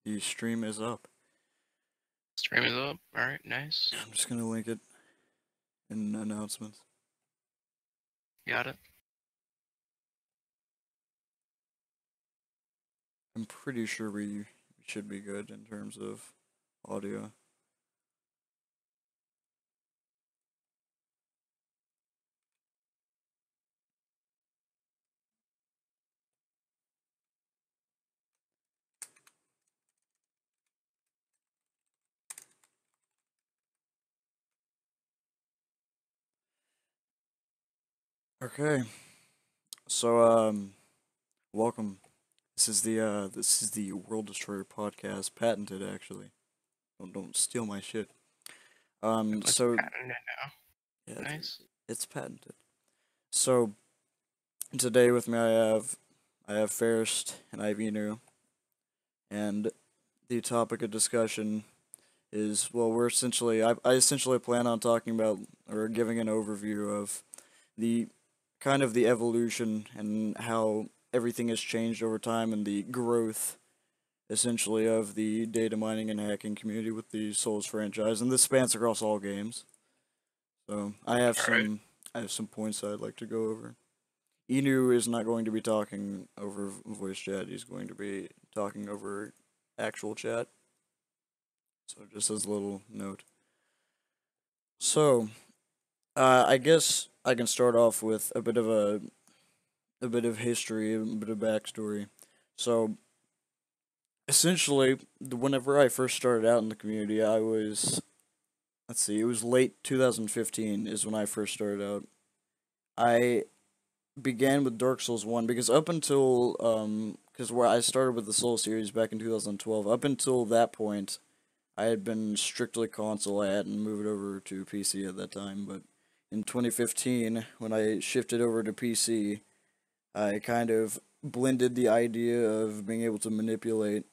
The stream is up. Stream is up. All right, nice. I'm just gonna link it in announcements. Got it. I'm pretty sure we should be good in terms of audio. Okay. So welcome. This is the WorldDstroyer podcast, patented actually. Don't steal my shit. Let's So patent it yeah, now. Nice. it's patented. So today with me I have Fairest and I have Inu, and the topic of discussion is, well, I essentially plan on talking about or giving an overview of the kind of the evolution and how everything has changed over time and the growth essentially of the data mining and hacking community with the Souls franchise, and this spans across all games. So All right. I have some points I'd like to go over. Inu is not going to be talking over voice chat. He's going to be talking over actual chat. So just as a little note. So I guess I can start off with a bit of history, a bit of backstory. So essentially, whenever I first started out in the community, I was, let's see, it was late 2015 is when I first started out. I began with Dark Souls 1 because up until because where I started with the Soul series back in 2012, up until that point, I had been strictly console. I hadn't moved over to PC at that time, but in 2015, when I shifted over to PC, I kind of blended the idea of being able to manipulate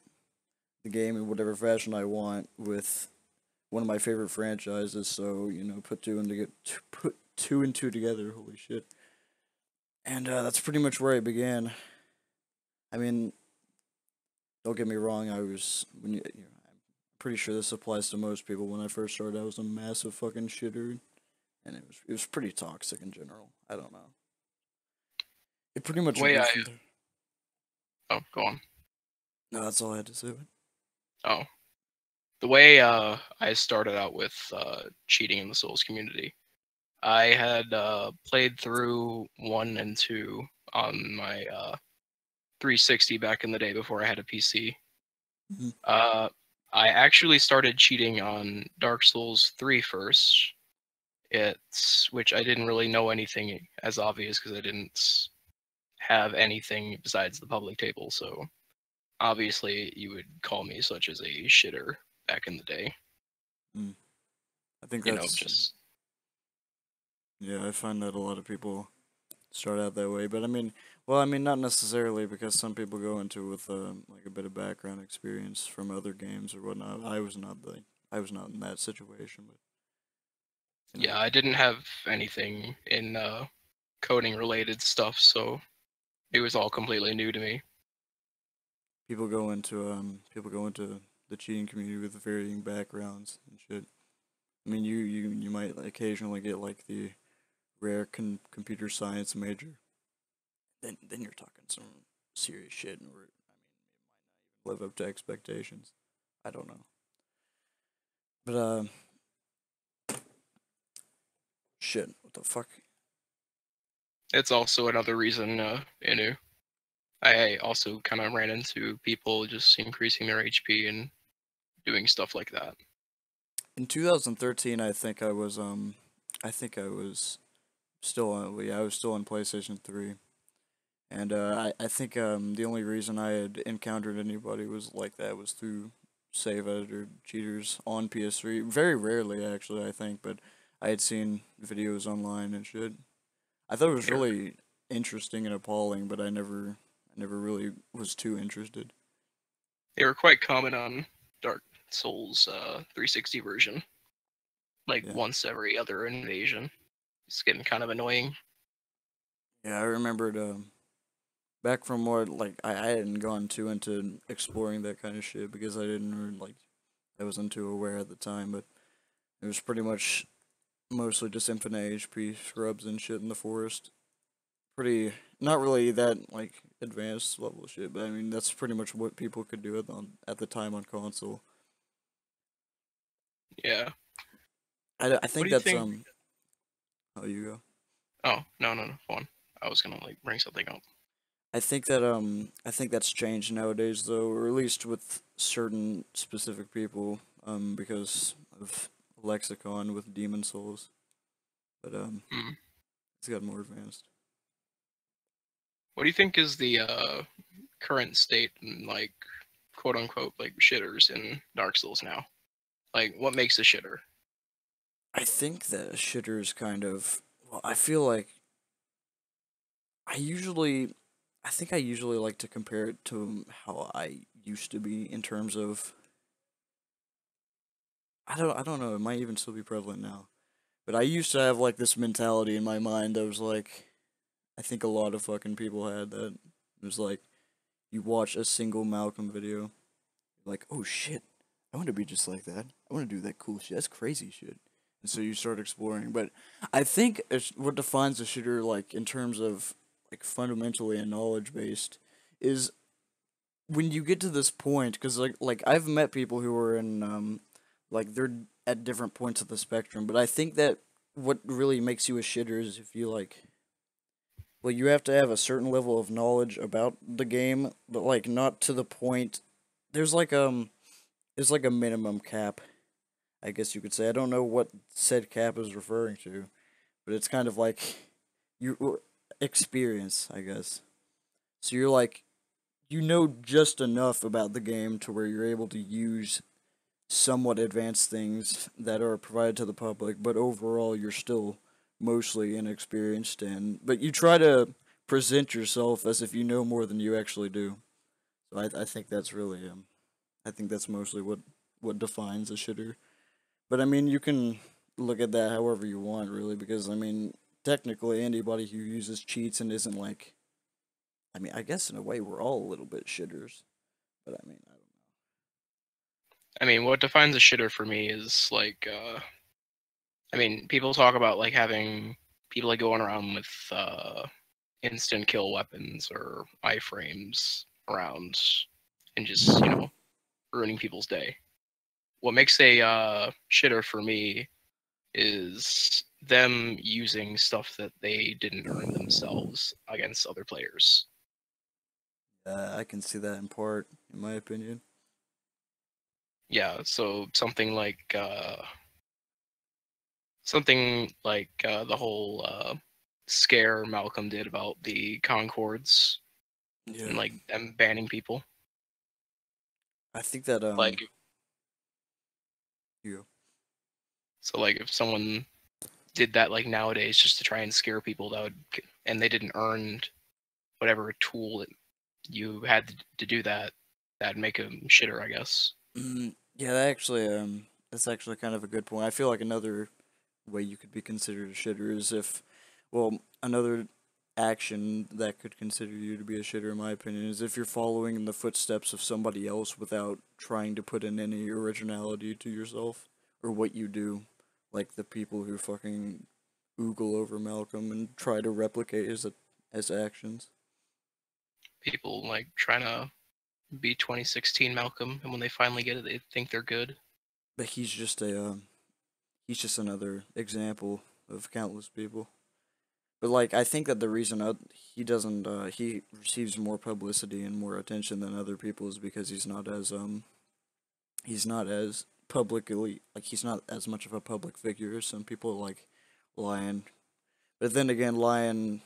the game in whatever fashion I want with one of my favorite franchises. So put two and two together. Holy shit! And that's pretty much where I began. I mean, don't get me wrong. I was I'm pretty sure this applies to most people. When I first started, I was a massive fucking shitter, and it was pretty toxic in general. I don't know. It pretty The much way grew I from there. go on. No, that's all I had to say about it. Oh, the way I started out with cheating in the Souls community. I had played through 1 and 2 on my 360 back in the day before I had a PC. Mm-hmm. Uh, I actually started cheating on Dark Souls 3 first. Which I didn't really know anything as obvious because I didn't have anything besides the public table. So obviously, you would call me such as a shitter back in the day. Mm. I think You know, that's just yeah. I find that a lot of people start out that way, but I mean, not necessarily because some people go into it with like a bit of background experience from other games or whatnot. I was not in that situation, but you know, yeah, I didn't have anything in coding related stuff, so it was all completely new to me. people go into the cheating community with varying backgrounds and shit. I mean, you might occasionally get like the rare computer science major. Then you're talking some serious shit, and live up to expectations. I don't know, but shit, what the fuck? It's also another reason, Inu. I also kind of ran into people just increasing their HP and doing stuff like that. In 2013, I think I was still on, well, yeah, I was still on PlayStation 3. And I think the only reason I had encountered anybody was like that was through save editor cheaters on PS3. Very rarely, actually, I think, but I had seen videos online and shit. I thought it was They're really interesting and appalling, but I never really was too interested. they were quite common on Dark Souls 360 version. Like Yeah, once every other invasion. It's getting kind of annoying. yeah, I remembered. back from what like I hadn't gone too into exploring that kind of shit because I didn't like I wasn't too aware at the time, but it was pretty much mostly just infinite HP scrubs and shit in the forest. Pretty not really that like advanced level shit, but I mean that's pretty much what people could do at the time on console. Yeah. I What think do you that's think? how you go. Oh, no, no, no. Go on. I was gonna like bring something up. I think that's changed nowadays though, or at least with certain specific people, because of lexicon with demon souls. But Hmm. it's got more advanced. What do you think is the current state and like quote unquote like shitters in Dark Souls now? Like, what makes a shitter? I think that a shitter is kind of well, I feel like I usually I think I usually like to compare it to how I used to be in terms of I don't know, it might even still be prevalent now. But I used to have like this mentality in my mind that was like I think a lot of fucking people had that. It was like you watch a single Malcolm video, like, oh shit, I want to be just like that. I want to do that cool shit. That's crazy shit. And so you start exploring. But I think what defines a shooter, like in terms of like fundamentally and knowledge based, is when you get to this point. Because like I've met people who are in like they're at different points of the spectrum. But I think that what really makes you a shitter is if you like well, you have to have a certain level of knowledge about the game, but like not to the point. There's like there's like a minimum cap, I guess you could say. I don't know what said cap is referring to, but it's kind of like you experience, I guess. So you're like you know just enough about the game to where you're able to use somewhat advanced things that are provided to the public, but overall you're still mostly inexperienced and but you try to present yourself as if you know more than you actually do. So I think that's really I think that's mostly what defines a shitter. But I mean you can look at that however you want really because I mean technically anybody who uses cheats and isn't like I mean I guess in a way we're all a little bit shitters. But I mean I don't I mean, what defines a shitter for me is like, I mean, people talk about like having people like going around with instant kill weapons or iframes around and just ruining people's day. What makes a shitter for me is them using stuff that they didn't earn themselves against other players. I can see that in part in my opinion. Yeah, so something like the whole scare Malcolm did about the Concords and Yeah. like them banning people. I think that Like you so, like if someone did that like nowadays just to try and scare people, and they didn't earn whatever tool that you had to do that, that'd make them shitter, I guess. yeah, that's actually kind of a good point. I feel like another way you could be considered a shitter is if well, another action that could consider you to be a shitter in my opinion is if you're following in the footsteps of somebody else without trying to put in any originality to yourself or what you do. Like the people who fucking oogle over Malcolm and try to replicate his actions. People like trying to be 2016 Malcolm, and when they finally get it, they think they're good. But he's just another example of countless people. But like I think that the reason he doesn't he receives more publicity and more attention than other people is because he's not as publicly like he's not as much of a public figure as some people like Lion. But then again, Lion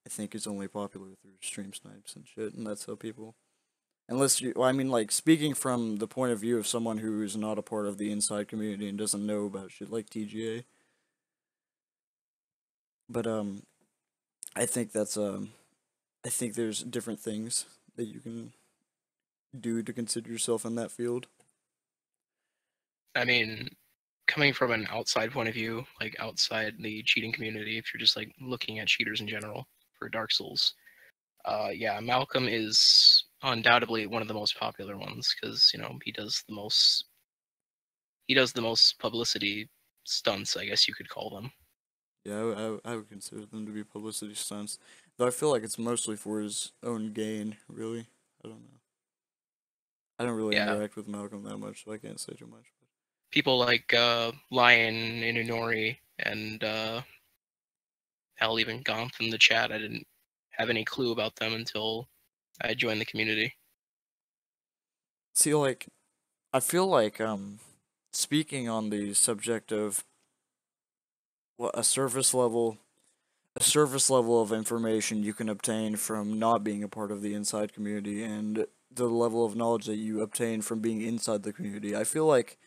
I think is only popular through stream snipes and shit, and that's how people. Unless you, well, I mean, like speaking from the point of view of someone who is not a part of the inside community and doesn't know about shit like TGA. But I think that's I think there's different things that you can do to consider yourself in that field. I mean, coming from an outside point of view, like outside the cheating community, if you're just like looking at cheaters in general for Dark Souls, Yeah, Malcolm is undoubtedly one of the most popular ones because he does the most publicity stunts, I guess you could call them. Yeah, I would consider them to be publicity stunts, though I feel like it's mostly for his own gain. Really, I don't know. I don't really Yeah, interact with Malcolm that much, so I can't say too much. people like Lion Inunori and hell, even Gonth in the chat. I didn't have any clue about them until I joined the community. See, like, I feel like speaking on the subject of what a surface level of information you can obtain from not being a part of the inside community and the level of knowledge that you obtain from being inside the community. I feel like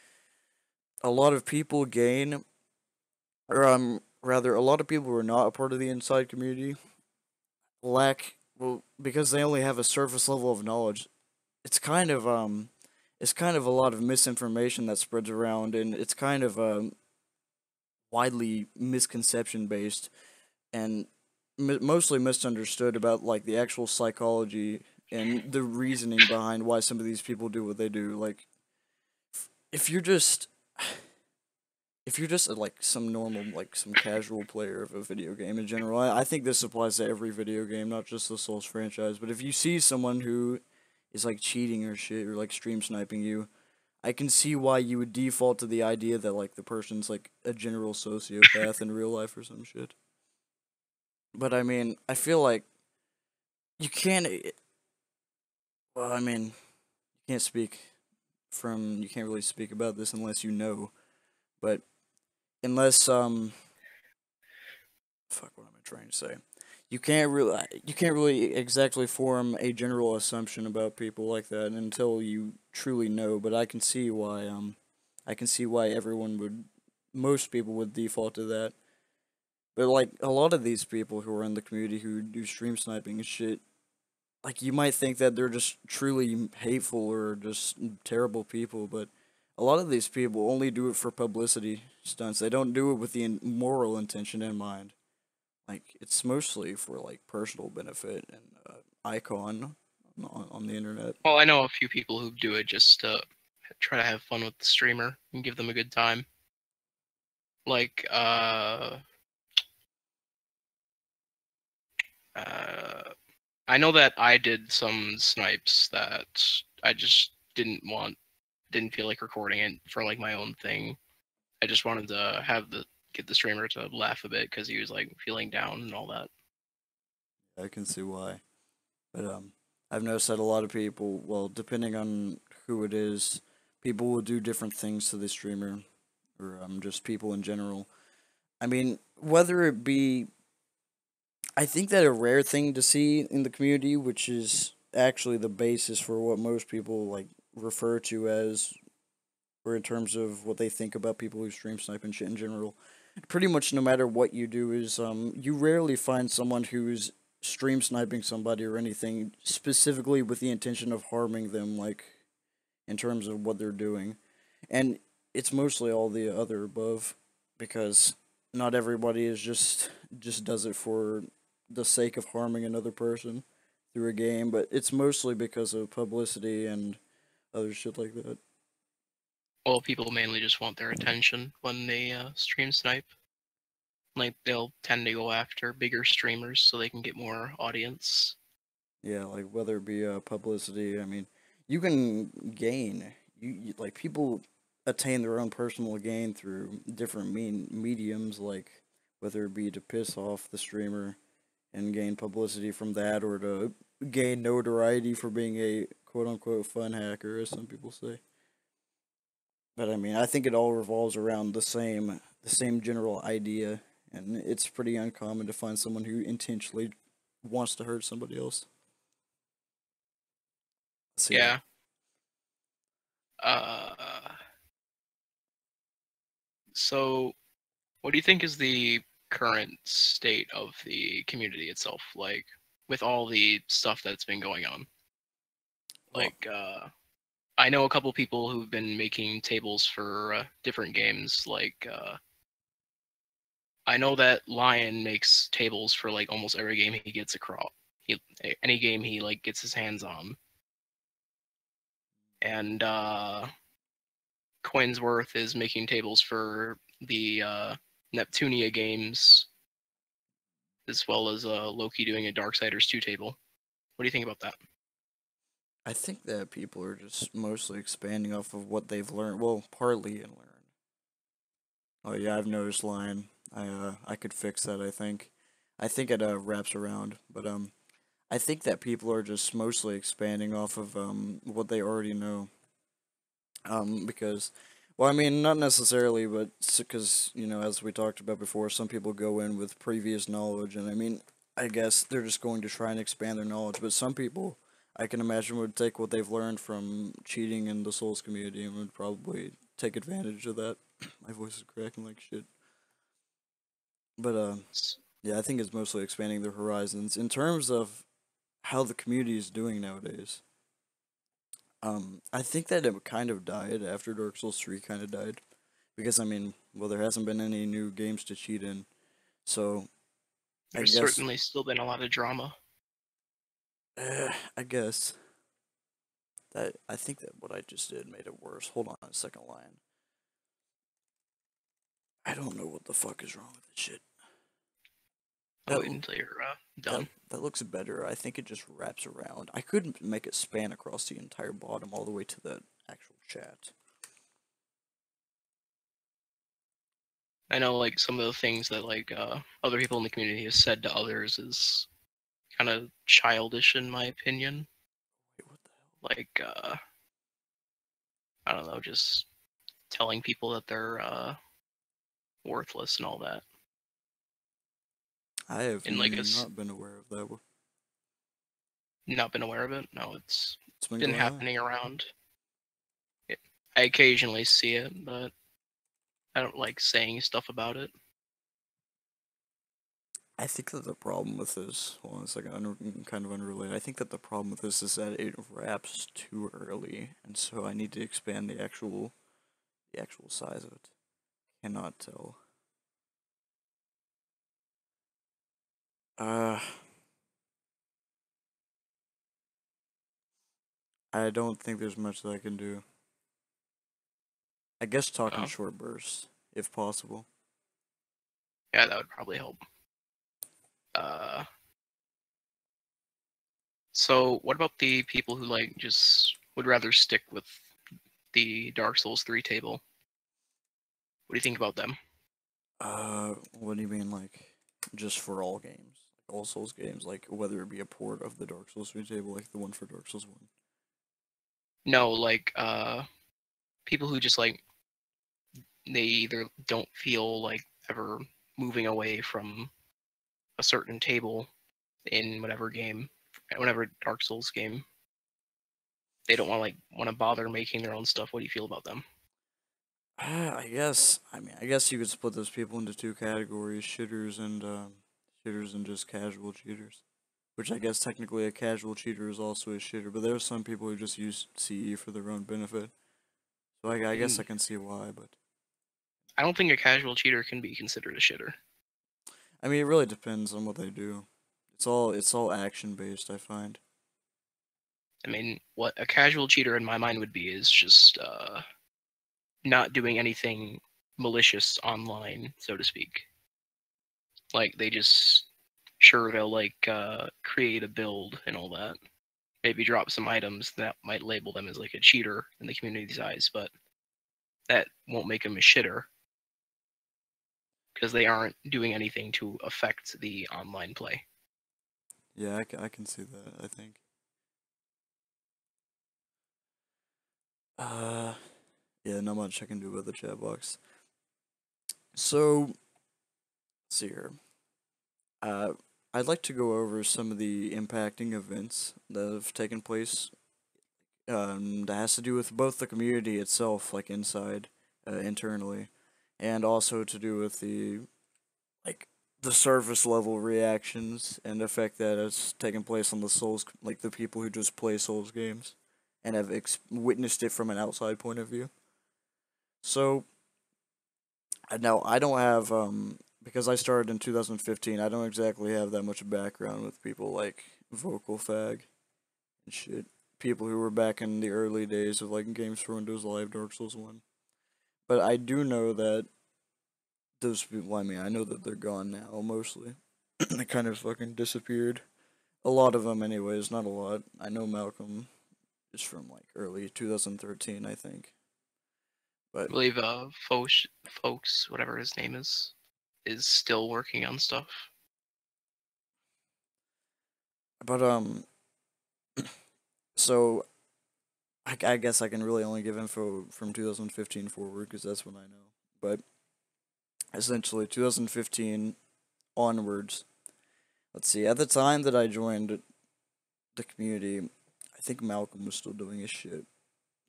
a lot of people gain, or rather, a lot of people who are not a part of the inside community lack, well, because they only have a surface level of knowledge. It's kind of it's kind of a lot of misinformation that spreads around, and it's kind of widely misconception based and mostly misunderstood about like the actual psychology and the reasoning behind why some of these people do what they do. Like, if you're just like some normal, like some casual player of a video game in general, I think this applies to every video game, not just the Souls franchise. But if you see someone who is like cheating or shit or like stream sniping you, I can see why you would default to the idea that like the person's like a general sociopath in real life or some shit. But I mean, I feel like you can't. Well, I mean, you can't speak you can't really speak about this unless you know. But unless fuck, what am I trying to say? You can't really exactly form a general assumption about people like that until you truly know. But I can see why most people would default to that. But like a lot of these people who are in the community who do stream sniping and shit, like you might think that they're just truly hateful or just terrible people, but a lot of these people only do it for publicity stunts. They don't do it with the moral intention in mind. Like it's mostly for like personal benefit and icon on the internet. Well, I know a few people who do it just to try to have fun with the streamer and give them a good time. Like, uh, I know that I did some snipes that I just didn't feel like recording it for like my own thing. I just wanted to get the streamer to laugh a bit because he was like feeling down and all that. I can see why, but I've noticed that a lot of people, well, depending on who it is, people will do different things to the streamer, or just people in general. I mean, whether it be, I think that a rare thing to see in the community, which is actually the basis for what most people like refer to as, or in terms of what they think about people who stream snipe and shit in general. Pretty much no matter what you do is you rarely find someone who's stream sniping somebody or anything specifically with the intention of harming them, like in terms of what they're doing. And it's mostly all the other above, because not everybody is just does it for the sake of harming another person through a game, but it's mostly because of publicity and other shit like that. Well, people mainly just want their attention when they stream snipe. Like they'll tend to go after bigger streamers so they can get more audience. Yeah, like whether it be publicity, I mean, you can gain like people attain their own personal gain through different mediums, like whether it be to piss off the streamer and gain publicity from that, or to gain notoriety for being a quote unquote fun hacker, as some people say. But I mean, I think it all revolves around the same general idea, and it's pretty uncommon to find someone who intentionally wants to hurt somebody else. So yeah. Yeah. Uh, so what do you think is the current state of the community itself? Like with all the stuff that's been going on? Well, Like, I know a couple people who've been making tables for different games. Like, I know that Lion makes tables for like almost every game he gets across. any game he like gets his hands on. And Coinsworth is making tables for the Neptunia games, as well as Loki doing a Darksiders 2 table. What do you think about that? I think that people are just mostly expanding off of what they've learned. Well, partly and learned. Oh yeah, I've noticed line. I could fix that. I think it wraps around, but I think that people are just mostly expanding off of what they already know. Because, well, I mean, not necessarily, but because as we talked about before, some people go in with previous knowledge, and I mean, I guess they're just going to try and expand their knowledge. But some people, I can imagine, would take what they've learned from cheating in the Souls community and would probably take advantage of that. My voice is cracking like shit. But yeah, I think it's mostly expanding their horizons in terms of how the community is doing nowadays. I think that it kind of died after Dark Souls 3 kind of died. Because, I mean, well, there hasn't been any new games to cheat in. So, I There's guess, certainly still been a lot of drama. I guess that, I think that what I just did made it worse. Hold on a second line. I don't know what the fuck is wrong with this shit. I'll That, wait until you're that, done. that looks better. I think it just wraps around. I could make it span across the entire bottom all the way to the actual chat. I know like some of the things that like other people in the community have said to others is kind of childish in my opinion. Wait, what the hell? Like I don't know, just telling people that they're worthless and all that. I have And like not been aware of that. not been aware of it. No, it's What's been been going on? happening around. I occasionally see it, but I don't like saying stuff about it. I think that the problem with this, well, it's like kind of unrelated. I think that the problem with this is that it wraps too early, and so I need to expand the actual size of it. Cannot tell. Uh, I don't think there's much that I can do. I guess talk in Oh, short bursts, if possible. yeah, that would probably help. Uh, so what about the people who like just would rather stick with the Dark Souls 3 table? What do you think about them? What do you mean, like, just for all games? Like, all Souls games, like, whether it be a port of the Dark Souls 3 table, like the one for Dark Souls 1. No, like people who just like they either don't feel like ever moving away from a certain table in whatever game, whatever Dark Souls game. They don't want to bother making their own stuff. What do you feel about them? I guess you could split those people into two categories: shitters and just casual cheaters. Which I guess technically a casual cheater is also a shitter, but there are some people who just use CE for their own benefit. So I guess I can see why, but I don't think a casual cheater can be considered a shitter. I mean it really depends on what they do. It's all action based, I find. I mean, what a casual cheater in my mind would be is just not doing anything malicious online, so to speak. Like they just sure they'll like create a build and all that. Maybe drop some items that might label them as like a cheater in the community's eyes, but that won't make them a shitter because they aren't doing anything to affect the online play. Yeah, I can see that, I think. Uh yeah, not much I can do about the chat box. So, let's see here. Uh I'd like to go over some of the impacting events that have taken place that has to do with both the community itself, like inside, internally, and also to do with like the surface level reactions and effect that has taken place on the Souls, like the people who just play Souls games and have witnessed it from an outside point of view. So now I don't have because I started in 2015. I don't exactly have that much background with people like vocal fag and shit. People who were back in the early days of like games for Windows Live, Dark Souls 1. But I do know that those people, I mean, I know that they're gone now mostly. They kind of fucking disappeared. A lot of them, anyways, not a lot. I know Malcolm is from like early 2013, I think. I But believe folks, whatever his name is still working on stuff. but so I guess I can really only give info from 2015 forward because that's when I know. But essentially, 2015 onwards. Let's see. At the time that I joined the community, I think Malcolm was still doing his shit. I'm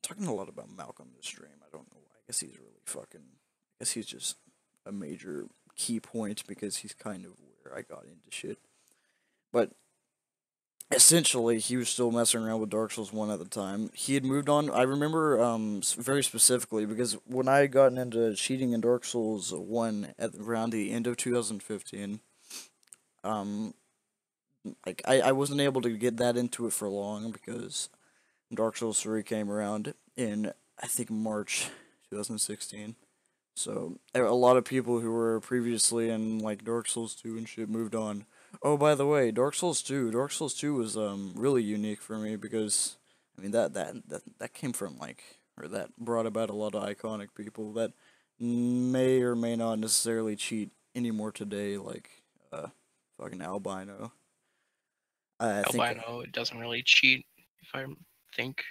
talking a lot about Malcolm this stream. I don't know why. I guess he's really fucking. I guess he's just a major key point because he's kind of where I got into shit. But essentially, he was still messing around with Dark Souls 1 at the time. He had moved on. I remember very specifically because when I had gotten into cheating in Dark Souls 1 at around the end of 2015, um, like I wasn't able to get that into it for long because Dark Souls 3 came around in, I think, March 2016. So a lot of people who were previously in like Dark Souls 2 and shit moved on. Oh, by the way, Dark Souls 2 was really unique for me because I mean that came from like or that brought about a lot of iconic people that may or may not necessarily cheat anymore today like uh fucking Albino. I think Albino doesn't really cheat, if I think.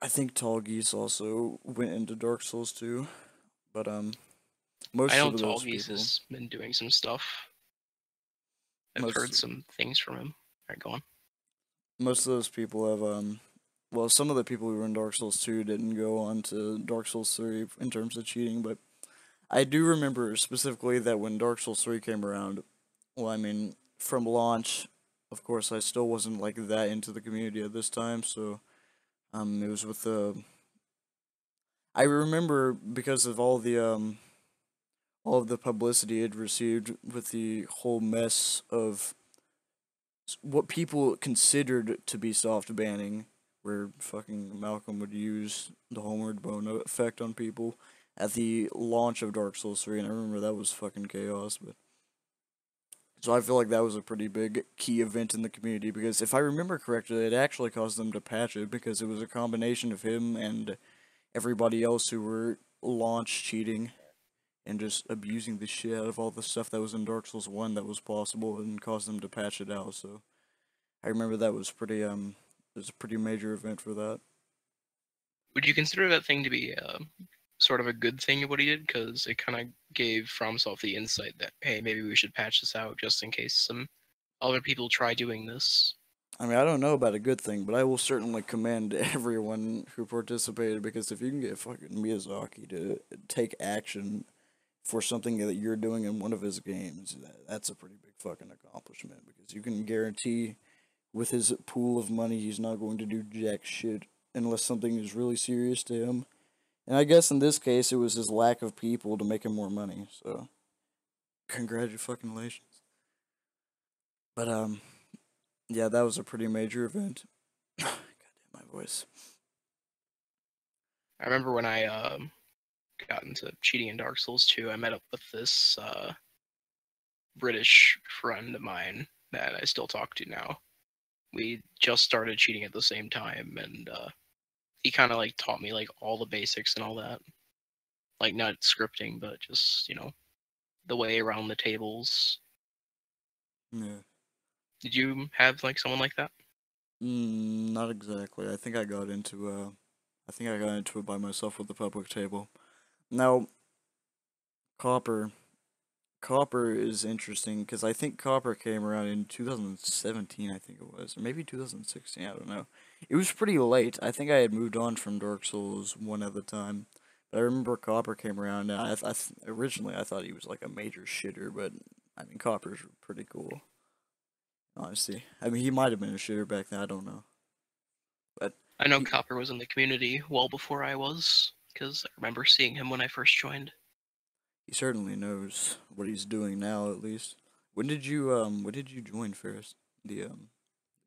I think Tall Geese also went into Dark Souls 2, but I most know of those Tallgeese people has been doing some stuff. I've most heard some things from him. Alright, go on. most of those people have well, some of the people who were in Dark Souls 2 didn't go on to Dark Souls 3 in terms of cheating, but I do remember specifically that when Dark Souls 3 came around, well, I mean, from launch, of course, I still wasn't like that into the community at this time, so it was with the I remember because of all of the publicity it received with the whole mess of what people considered to be soft banning, where fucking Malcolm would use the homeward bone effect on people at the launch of Dark Souls 3, and I remember that was fucking chaos. But so I feel like that was a pretty big key event in the community because if I remember correctly, it actually caused them to patch it because it was a combination of him and everybody else who were launch cheating and just abusing the shit out of all the stuff that was in Dark Souls 1 that was possible and caused them to patch it out. So I remember that was pretty it was a pretty major event for that. Would you consider that thing to be sort of a good thing what he did? Because it kind of gave FromSoft the insight that, hey, maybe we should patch this out just in case some other people try doing this. I mean, I don't know about a good thing, but I will certainly commend everyone who participated because if you can get fucking Miyazaki to take action for something that you're doing in one of his games, that's a pretty big fucking accomplishment because you can guarantee with his pool of money he's not going to do jack shit unless something is really serious to him. And I guess in this case it was his lack of people to make him more money. So congratulations. But yeah, that was a pretty major event. God damn my voice. I remember when I got into cheating in Dark Souls 2, I met up with this British friend of mine that I still talk to now. We just started cheating at the same time, and he kind of like taught me like all the basics and all that. Like not scripting, but just the way around the tables. Yeah. Did you have like someone like that? Not exactly. I think I got into it by myself with the public table. Now, Copper Copper is interesting because I think Copper came around in 2017, I think it was, or maybe 2016, I don't know. It was pretty late. I think I had moved on from Dark Souls 1 at the time. But I remember Copper came around, and originally I thought he was like a major shitter, but I mean, Copper's pretty cool, honestly. I mean, he might have been a shitter back then, I don't know. But I know he, Copper was in the community well before I was, because I remember seeing him when I first joined. he certainly knows what he's doing now, at least. When did you join Ferris? The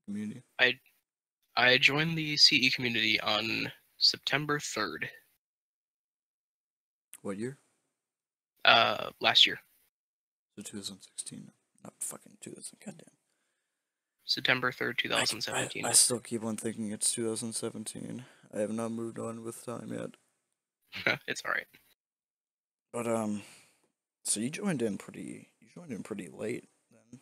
community? I joined the CE community on September 3rd, What year? last year. So 2016. Not fucking 2000. Goddamn. September 3rd, I 2017. still keep on thinking it's 2017. I have not moved on with time yet. It's alright. But so you joined in pretty late then.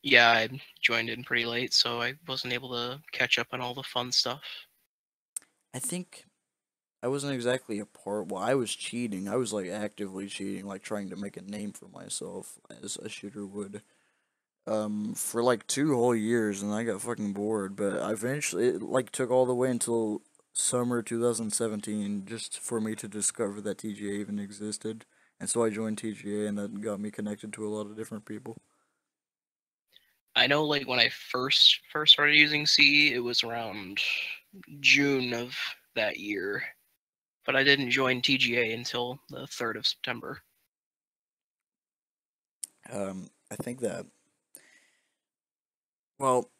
Yeah, I joined in pretty late, so I wasn't able to catch up on all the fun stuff. I think I wasn't exactly a part. Well, I was cheating. I was like actively cheating, like trying to make a name for myself as a shooter would. For like 2 whole years, and I got fucking bored. But I eventually, it like took all the way until summer 2017 just for me to discover that TGA even existed, and so I joined TGA, and that got me connected to a lot of different people. I know, like, when I first started using CE, it was around June of that year, but I didn't join TGA until the 3rd of September. I think that well,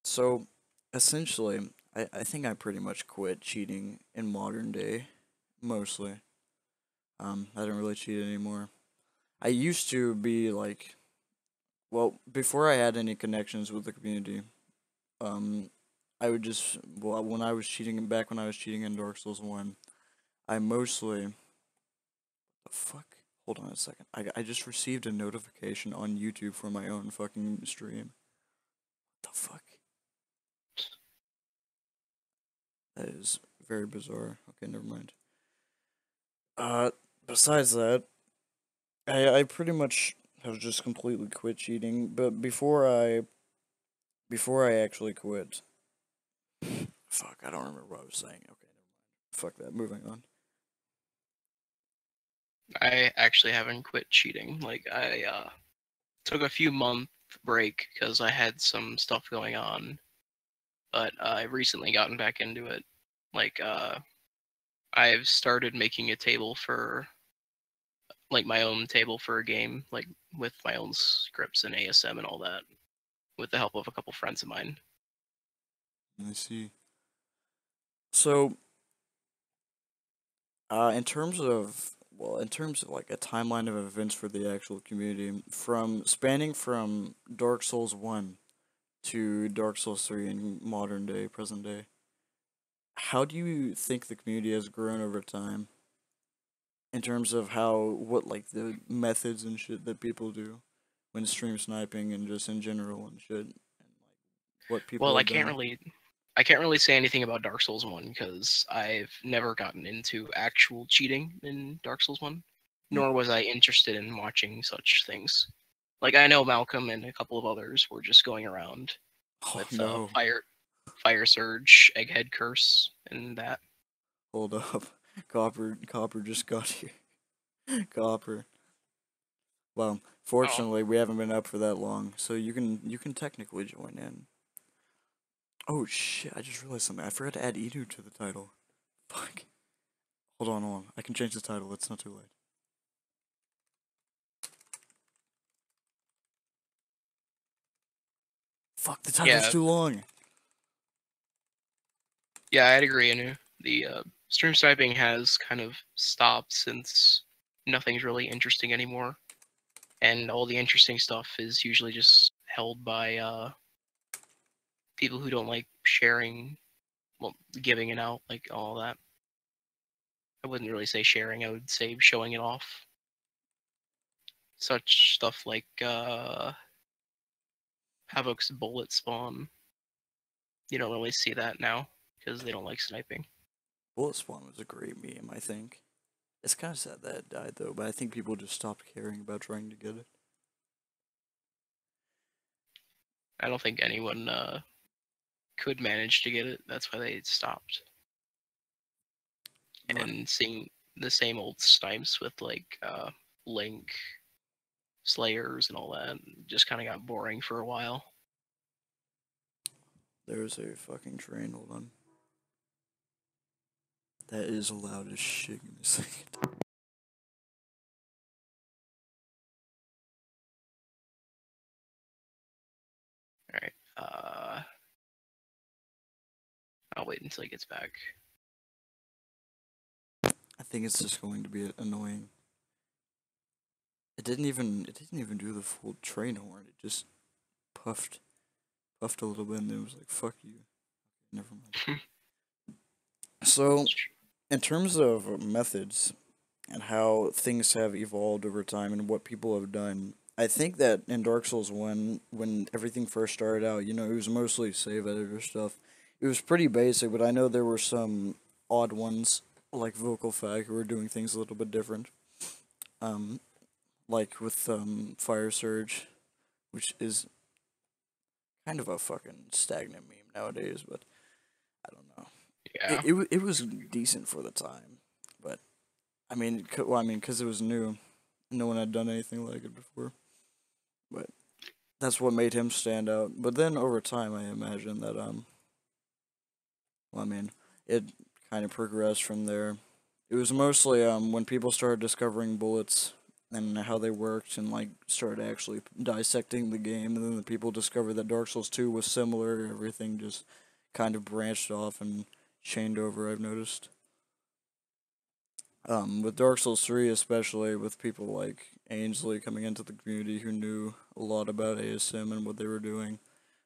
so essentially, I think I pretty much quit cheating in modern day, mostly. I don't really cheat anymore. I used to be like, well, before I had any connections with the community, um, I would just, well, when I was cheating, back when I was cheating in Dark Souls 1, I mostly, the fuck? Hold on a second. I just received a notification on YouTube for my own fucking stream. What the fuck? That is very bizarre. Okay, never mind. Uh, besides that, I pretty much have just completely quit cheating. But before I actually quit, fuck, I don't remember what I was saying. Okay, never mind. Fuck that. Moving on. I actually haven't quit cheating. Like, I took a few month break because I had some stuff going on, but I've recently gotten back into it. Like, I've started making a table for, like, my own table for a game, like, with my own scripts and ASM and all that, with the help of a couple friends of mine. I see. So, in terms of in terms of like a timeline of events for the actual community, from spanning from Dark Souls 1 to Dark Souls 3 in modern day, present day, how do you think the community has grown over time in terms of what like the methods and shit that people do when stream sniping and just in general and shit, and like what people Well, have done? I can't really say anything about Dark Souls 1 because I've never gotten into actual cheating in Dark Souls 1, Hmm. nor was I interested in watching such things. Like, I know Malcolm and a couple of others were just going around Oh with no, fire surge, egghead curse, and that. hold up. Copper just got here. Copper. Well, Oh, fortunately, we haven't been up for that long, so you can technically join in. Oh shit! I just realized something. I forgot to add Edu to the title. Fuck. Hold on. I can change the title. It's not too late. Fuck, the title's yeah, too long. yeah, I'd agree. Anu. The stream sniping has kind of stopped since nothing's really interesting anymore, and all the interesting stuff is usually just held by people who don't like sharing, well, giving it out, like all that. I wouldn't really say sharing, I would say showing it off. Such stuff like Havoc's bullet spawn. You don't really see that now because they don't like sniping. Bullet Spawn was a great meme. I think. It's kind of sad that it died though, but I think people just stopped caring about trying to get it. I don't think anyone could manage to get it. That's why they stopped. Right. And seeing the same old snipes with like Link, Slayers, and all that just kind of got boring for a while. There's a fucking train. Hold on. That is loud as shit. Give me a second. I'll wait until he gets back. I think it's just going to be annoying. It didn't even do the full train horn. It just puffed a little bit, and then it was like, "Fuck you." Never mind. So, in terms of methods and how things have evolved over time and what people have done, I think that in Dark Souls 1, when everything first started out, it was mostly save editor stuff. It was pretty basic, but I know there were some odd ones like Vocal Fag who were doing things a little bit different. Um, like with Fire Surge, which is kind of a fucking stagnant meme nowadays, but I don't know. Yeah. It was decent for the time, but because it was new, no one had done anything like it before. But that's what made him stand out. But then over time, I imagine that well, I mean, it kind of progressed from there. It was mostly when people started discovering bullets and how they worked and like started actually dissecting the game, and then the people discovered that Dark Souls 2 was similar. Everything just kind of branched off and chained over. I've noticed. With Dark Souls 3, especially with people like Ainsley coming into the community who knew a lot about ASM and what they were doing.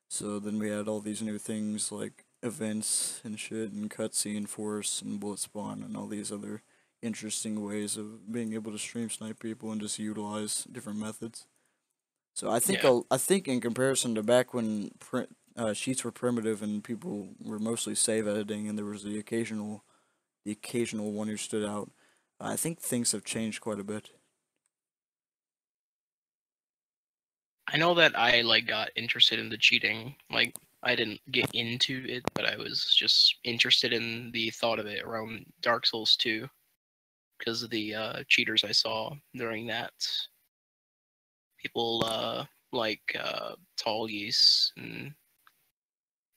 So then we had all these new things like events and shit and cutscene force and bullet spawn and all these other interesting ways of being able to stream snipe people and just utilize different methods. So Yeah. I think in comparison to back when sheets were primitive and people were mostly save editing and there was the occasional one who stood out, I think things have changed quite a bit. I know that I like got interested in the cheating. Like I didn't get into it, but I was just interested in the thought of it around Dark Souls 2 because of the cheaters I saw during that. People like Tall Geese and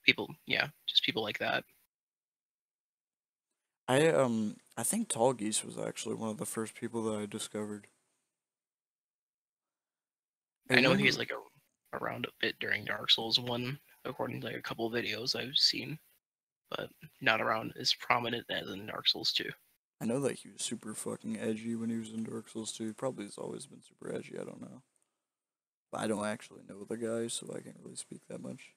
people, yeah, just people like that. I think Tall Geese was actually one of the first people that I discovered. I I know he's remember like around a bit during Dark Souls 1, according to like a couple of videos I've seen, but not around as prominent as in Dark Souls 2. I know that he was super fucking edgy when he was in Dark Souls 2. Probably has always been super edgy, I don't know. But I don't actually know the guy, so I can't really speak that much.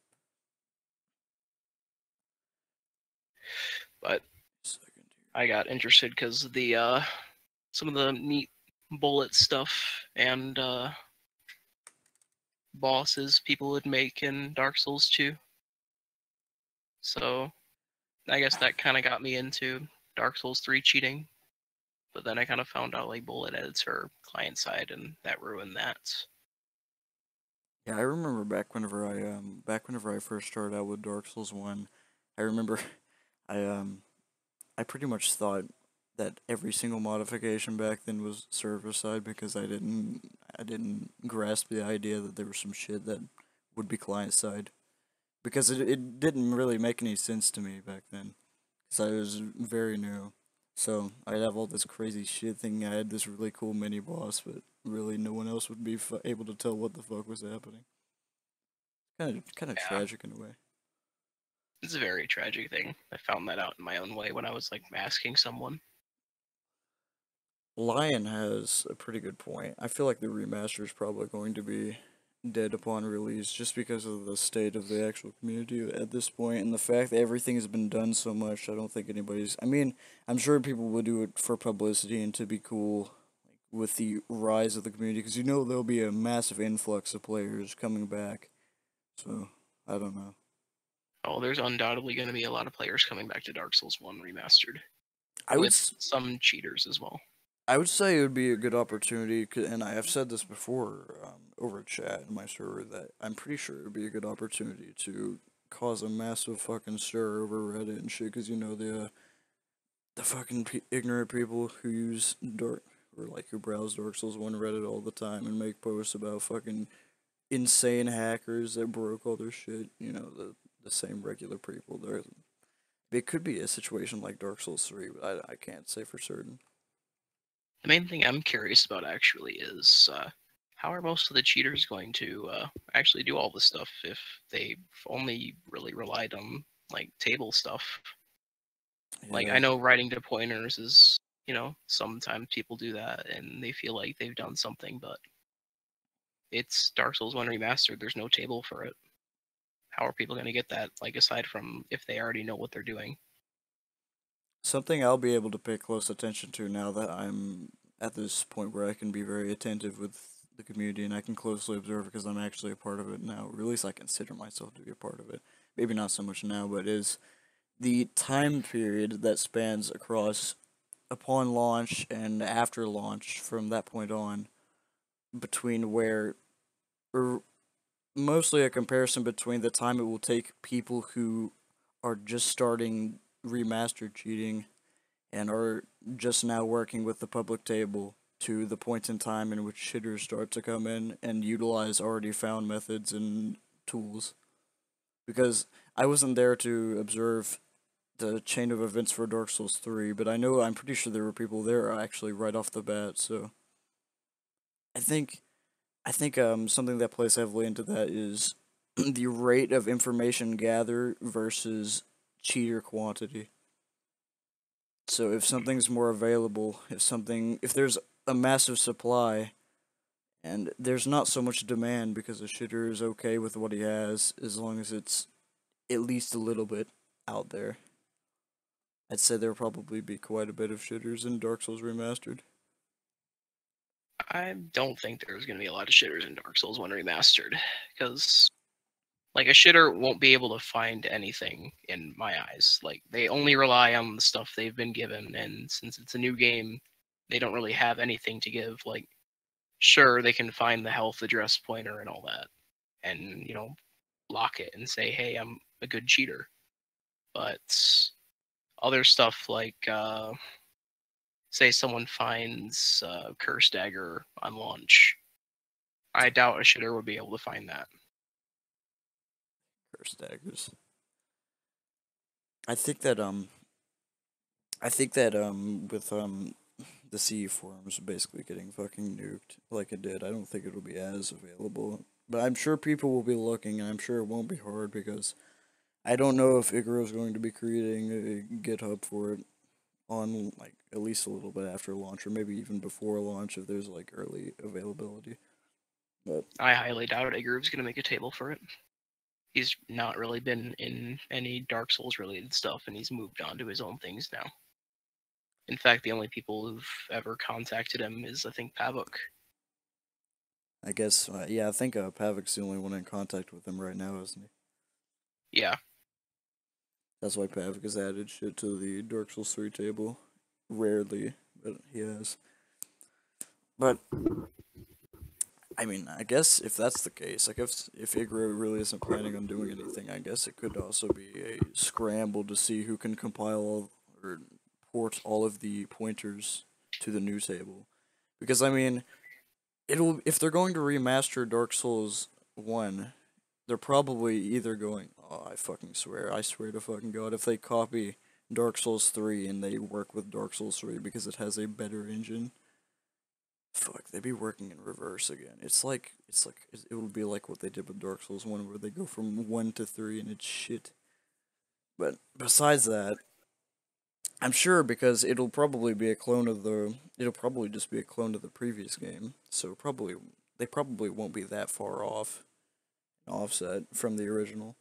But Second here. I got interested because the some of the neat bullet stuff and bosses people would make in Dark Souls 2. So I guess that kind of got me into Dark Souls 3 cheating. But then I kind of found out like bullet edits are client side, and that ruined that. Yeah, I remember back whenever I first started out with Dark Souls 1, I remember I I pretty much thought that every single modification back then was server side because I didn't grasp the idea that there was some shit that would be client side because it didn't really make any sense to me back then because I was very new. So I'd have all this crazy shit thinking I had this really cool mini boss, but really no one else would be able to tell what the fuck was happening. Kind of Yeah, tragic in a way. it's a very tragic thing. I found that out in my own way when I was like masking someone. Lion has a pretty good point. I feel like the remaster is probably going to be dead upon release just because of the state of the actual community at this point and the fact that everything has been done so much. I don't think anybody's. I mean, I'm sure people will do it for publicity and to be cool with the rise of the community because there'll be a massive influx of players coming back. So, I don't know. Oh, there's undoubtedly going to be a lot of players coming back to Dark Souls 1 remastered I would with some cheaters as well. I would say it would be a good opportunity, and I have said this before over chat in my server that I'm pretty sure it would be a good opportunity to cause a massive fucking stir over Reddit and shit, because the fucking ignorant people who use Dark or like who browse Dark Souls 1 Reddit all the time and make posts about fucking insane hackers that broke all their shit. The same regular people. It could be a situation like Dark Souls 3, but I can't say for certain. The main thing I'm curious about actually is how are most of the cheaters going to actually do all this stuff if they've only really relied on like table stuff? Like, I Yeah. know writing to pointers is, sometimes people do that and they feel like they've done something, but it's Dark Souls 1 Remastered. There's no table for it. How are people going to get that, like, aside from if they already know what they're doing? Something I'll be able to pay close attention to now that I'm at this point where I can be very attentive with the community and I can closely observe because I'm actually a part of it now. Or at least I consider myself to be a part of it. Maybe not so much now, but is the time period that spans across upon launch and after launch from that point on between where or mostly a comparison between the time it will take people who are just starting remastered cheating and are just now working with the public table to the point in time in which shitters start to come in and utilize already found methods and tools. Because I wasn't there to observe the chain of events for Dark Souls 3, but I'm pretty sure there were people there actually right off the bat, so I think something that plays heavily into that is the rate of information gather versus cheater quantity. So if something's more available, if there's a massive supply and there's not so much demand because a shitter is okay with what he has as long as it's at least a little bit out there. I'd say there'll probably be quite a bit of shitters in Dark Souls Remastered. I don't think there's going to be a lot of shitters in Dark Souls 1 Remastered, because, like, a shitter won't be able to find anything in my eyes. Like, they only rely on the stuff they've been given, and since it's a new game, they don't really have anything to give. Like, sure, they can find the health address pointer and all that, and, lock it and say, hey, I'm a good cheater. But other stuff like, say someone finds Curse Dagger on launch, I doubt a shitter would be able to find that. Curse daggers. I think that with the CE forums basically getting fucking nuked like it did, I don't think it'll be as available. But I'm sure people will be looking, and I'm sure it won't be hard because I don't know if Ikaru's going to be creating a GitHub for it on like at least a little bit after launch, or maybe even before launch if there's like early availability. But I highly doubt Agroove's going to make a table for it. He's not really been in any Dark Souls related stuff, and he's moved on to his own things now. In fact, the only people who've ever contacted him is, I think, Pavok. I guess yeah, I think Pavok's the only one in contact with him right now, isn't he? Yeah, That's why Pavok has added shit to the Dark Souls 3 table. Rarely, but he has. But I mean, I guess if that's the case, like if Igro really isn't planning on doing anything, I guess it could also be a scramble to see who can compile or port all of the pointers to the new table. Because I mean, it'll if they're going to remaster Dark Souls 1, they're probably either going, oh, I swear to fucking God, if they copy Dark Souls 3 and they work with Dark Souls 3 because it has a better engine, fuck, they'd be working in reverse again. It would be like what they did with Dark Souls 1 where they go from 1 to 3 and it's shit. But besides that, I'm sure because it'll probably just be a clone of the previous game. So they probably won't be that far off offset from the original.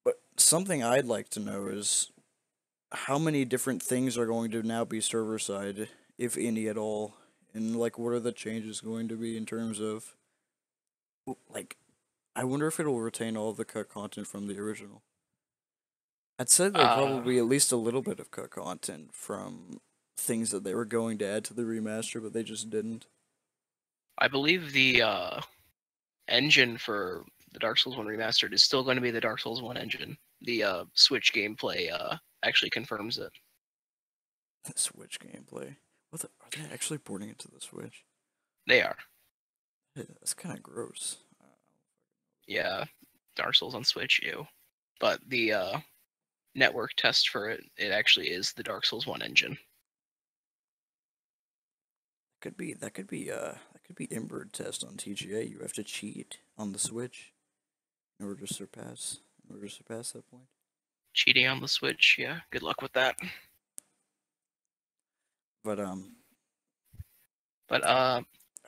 But something I'd like to know is how many different things are going to now be server side, if any at all, and like what are the changes going to be in terms of like I wonder if it'll retain all of the cut content from the original. I'd say there'll uh, probably be at least a little bit of cut content from things that they were going to add to the remaster, but they just didn't. I believe the engine for the Dark Souls 1 Remastered is still going to be the Dark Souls 1 engine. The Switch gameplay actually confirms it. Switch gameplay. Are they actually porting it to the Switch? They are. Yeah, that's kind of gross. Yeah, Dark Souls on Switch, ew. But the network test for it actually is the Dark Souls 1 engine. That could be inbird test on TGA. You have to cheat on the Switch in order to surpass that point. Cheating on the Switch, yeah, good luck with that. But But I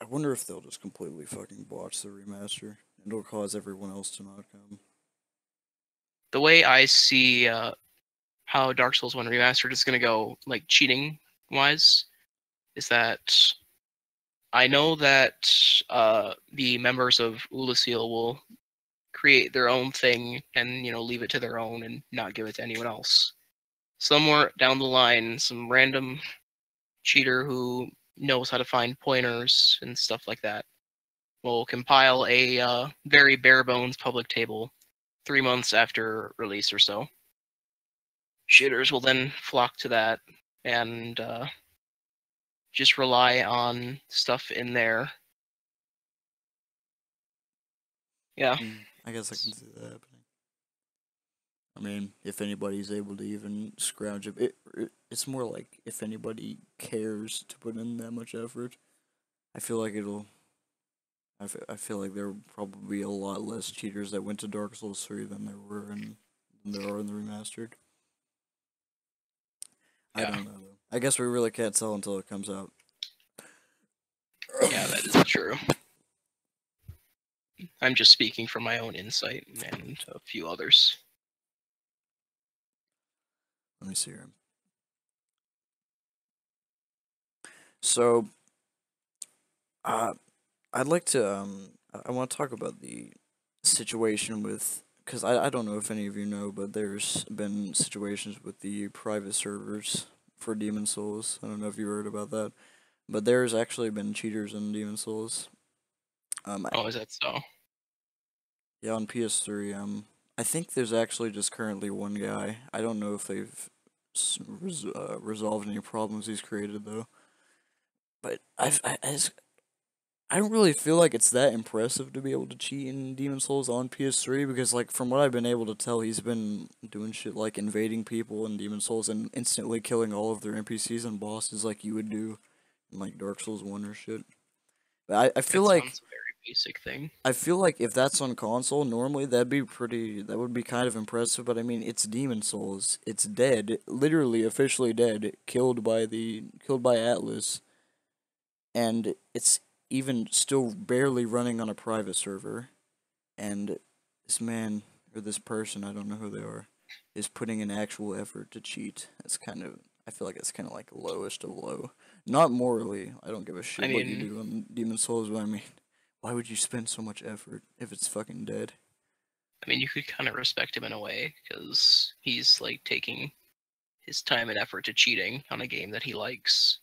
wonder if they'll just completely fucking botch the remaster and it'll cause everyone else to not come. the way I see how Dark Souls 1 Remastered is going to go, like cheating wise, is that I know that the members of Ulasil will create their own thing and leave it to their own and not give it to anyone else. Somewhere down the line, some random cheater who knows how to find pointers and stuff like that will compile a very bare bones public table 3 months after release or so. Shitters will then flock to that and just rely on stuff in there. Yeah. I guess I can see that happening. I mean, if anybody's able to even scrounge it's more like if anybody cares to put in that much effort. I feel like it'll. I feel like there will probably be a lot less cheaters that went to Dark Souls 3 than there are in the remastered. I Yeah. don't know though. I guess we really can't tell until it comes out. Yeah, that is true. I'm just speaking from my own insight and a few others. Let me see here. So, uh, I'd like to I want to talk about the situation with because I don't know if any of you know, but there's been situations with the private servers for Demon Souls. I don't know if you heard about that, but there's actually been cheaters in Demon Souls. Oh, is that so? Yeah, on PS3. I think there's actually just currently one guy. I don't know if they've resolved any problems he's created though. But I don't really feel like it's that impressive to be able to cheat in Demon Souls on PS3 because, like, from what I've been able to tell, he's been doing shit like invading people in Demon Souls and instantly killing all of their NPCs and bosses like you would do in, like, Dark Souls 1 or shit. But That sounds a very basic thing. I feel like if that's on console, normally that would be kind of impressive, but I mean, it's Demon Souls. It's dead, literally officially dead, killed by Atlas, and it's even still barely running on a private server. And this man or this person, I don't know who they are, is putting an actual effort to cheat. I feel like it's kind of like lowest of low. Not morally, I don't give a I shit what you mean, do on Demon Souls, but I mean, why would you spend so much effort if it's fucking dead? you could kind of respect him in a way because he's like taking his time and effort to cheating on a game that he likes.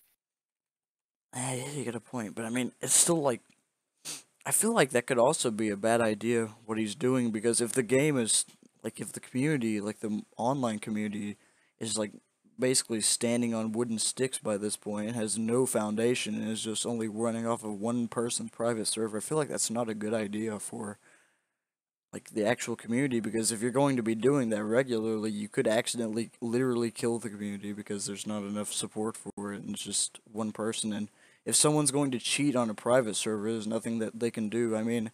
Yeah, you get a point, but I mean, it's still like I feel like that could also be a bad idea what he's doing because if the game is like if the community, like the online community is like basically standing on wooden sticks by this point and has no foundation and is just only running off of one person private server, I feel like that's not a good idea for like the actual community because if you're going to be doing that regularly, you could accidentally literally kill the community because there's not enough support for it and it's just one person and if someone's going to cheat on a private server, there's nothing that they can do. I mean,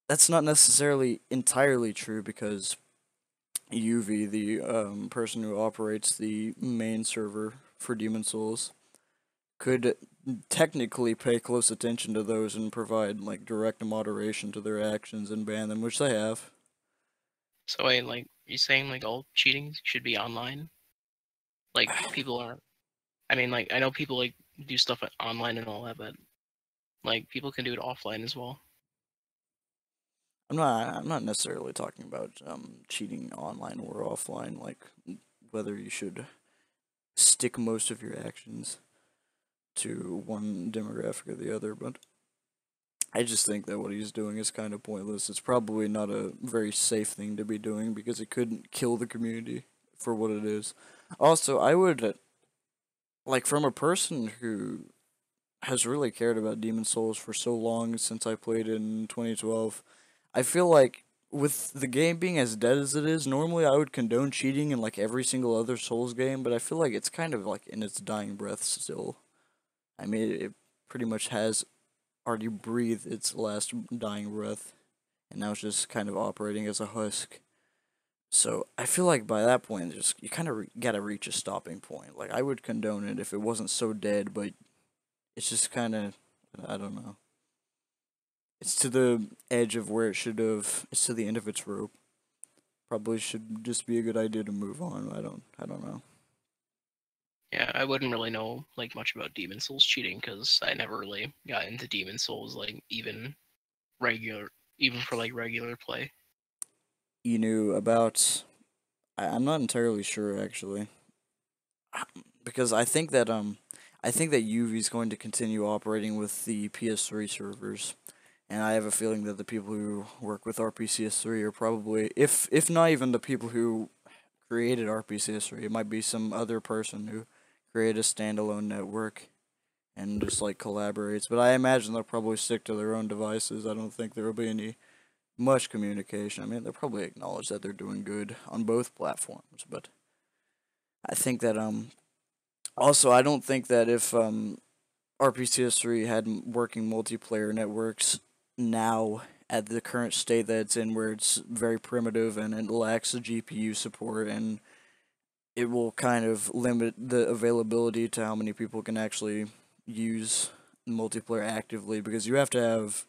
that's not necessarily entirely true because UV, the person who operates the main server for Demon Souls, could technically pay close attention to those and provide like direct moderation to their actions and ban them, which they have. So, wait, like, you saying like all cheating should be online? Like, people aren't. I mean, like, I know people like do stuff online and all that, but like, people can do it offline as well. I'm not necessarily talking about cheating online or offline, like whether you should stick most of your actions to one demographic or the other, but I just think that what he's doing is kind of pointless. It's probably not a very safe thing to be doing because it could kill the community for what it is. Also, I would like from a person who has really cared about Demon Souls for so long since I played it in 2012. I feel like with the game being as dead as it is, normally I would condone cheating in like every single other Souls game, but I feel like it's kind of like in its dying breath still. I mean, it pretty much has already breathed its last dying breath, and now it's just kind of operating as a husk. So I feel like by that point, just you kind of gotta reach a stopping point. Like I would condone it if it wasn't so dead, but it's just kind of, I don't know. It's to the edge of where it should have. It's to the end of its rope. Probably should just be a good idea to move on. I don't know. Yeah, I wouldn't really know like much about Demon Souls cheating because I never really got into Demon Souls like regular, even for like regular play. You knew about. I'm not entirely sure actually, because I think that UV's going to continue operating with the PS3 servers, and I have a feeling that the people who work with RPCS3 are probably, if not even the people who created RPCS3, it might be some other person who created a standalone network and just like collaborates. But I imagine they'll probably stick to their own devices. I don't think there will be any much communication. I mean, they'll probably acknowledge that they're doing good on both platforms, but I think that also I don't think that if RPCS3 had working multiplayer networks now at the current state that it's in, where it's very primitive and it lacks the GPU support, and it will kind of limit the availability to how many people can actually use multiplayer actively, because you have to have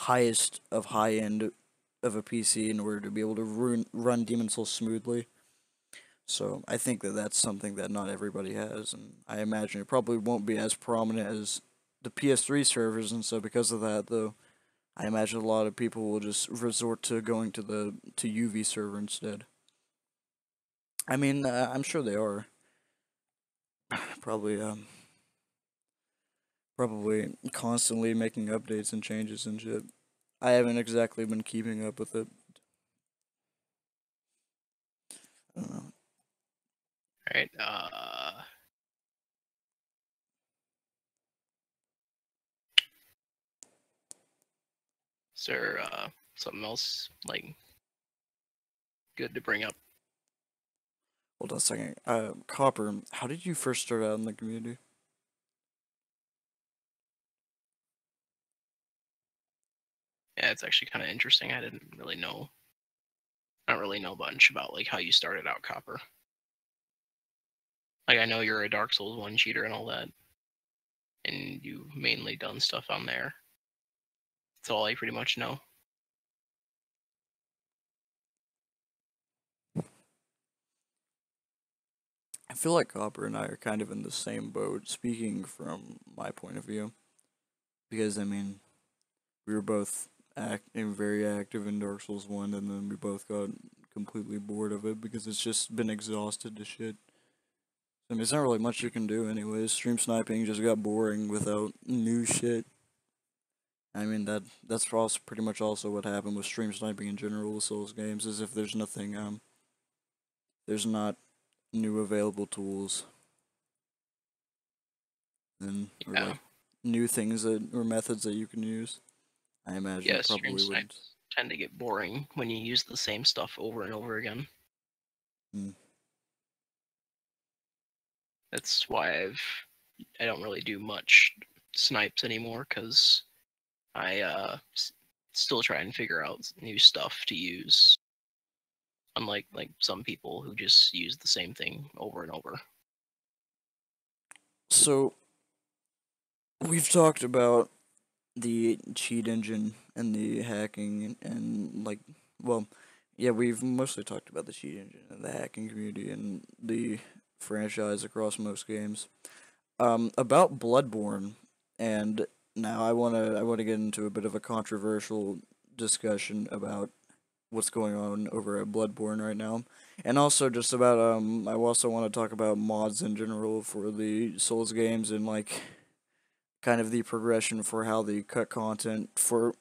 highest of high end of a PC in order to be able to run Demon Souls smoothly. So I think that that's something that not everybody has, and I imagine it probably won't be as prominent as the PS3 servers, and so because of that, though, I imagine a lot of people will just resort to going to the to UV server instead. I mean, I'm sure they are probably probably constantly making updates and changes and shit. I haven't exactly been keeping up with it. I don't know. All right. Is there something else like good to bring up? Hold on a second. Copper, how did you first start out in the community? Yeah, it's actually kind of interesting. I didn't really know. I don't really know much about like how you started out Copper. Like I know you're a Dark Souls 1 cheater and all that, and you've mainly done stuff on there. That's all I pretty much know. I feel like Copper and I are kind of in the same boat, speaking from my point of view. Because, I mean, we were both very active in Dark Souls 1, and then we both got completely bored of it because it's just been exhausted to shit. I mean, there's not really much you can do, anyways. Stream sniping just got boring without new shit. I mean, that's also pretty much also what happened with stream sniping in general with Souls games, is if there's nothing, there's not new available tools, and or Yeah, like new things that or methods that you can use. I imagine yeah. it Stream probably would. snipes tend to get boring when you use the same stuff over and over again. Mm. That's why I don't really do much snipes anymore because I still try and figure out new stuff to use. Unlike like some people who just use the same thing over and over. So we've talked about the cheat engine and the hacking and like, well, yeah, we've mostly talked about the cheat engine and the hacking community and the franchise across most games. About Bloodborne, and now I wanna get into a bit of a controversial discussion about what's going on over at Bloodborne right now, and also just about I also want to talk about mods in general for the Souls games, and like kind of the progression for how the cut content for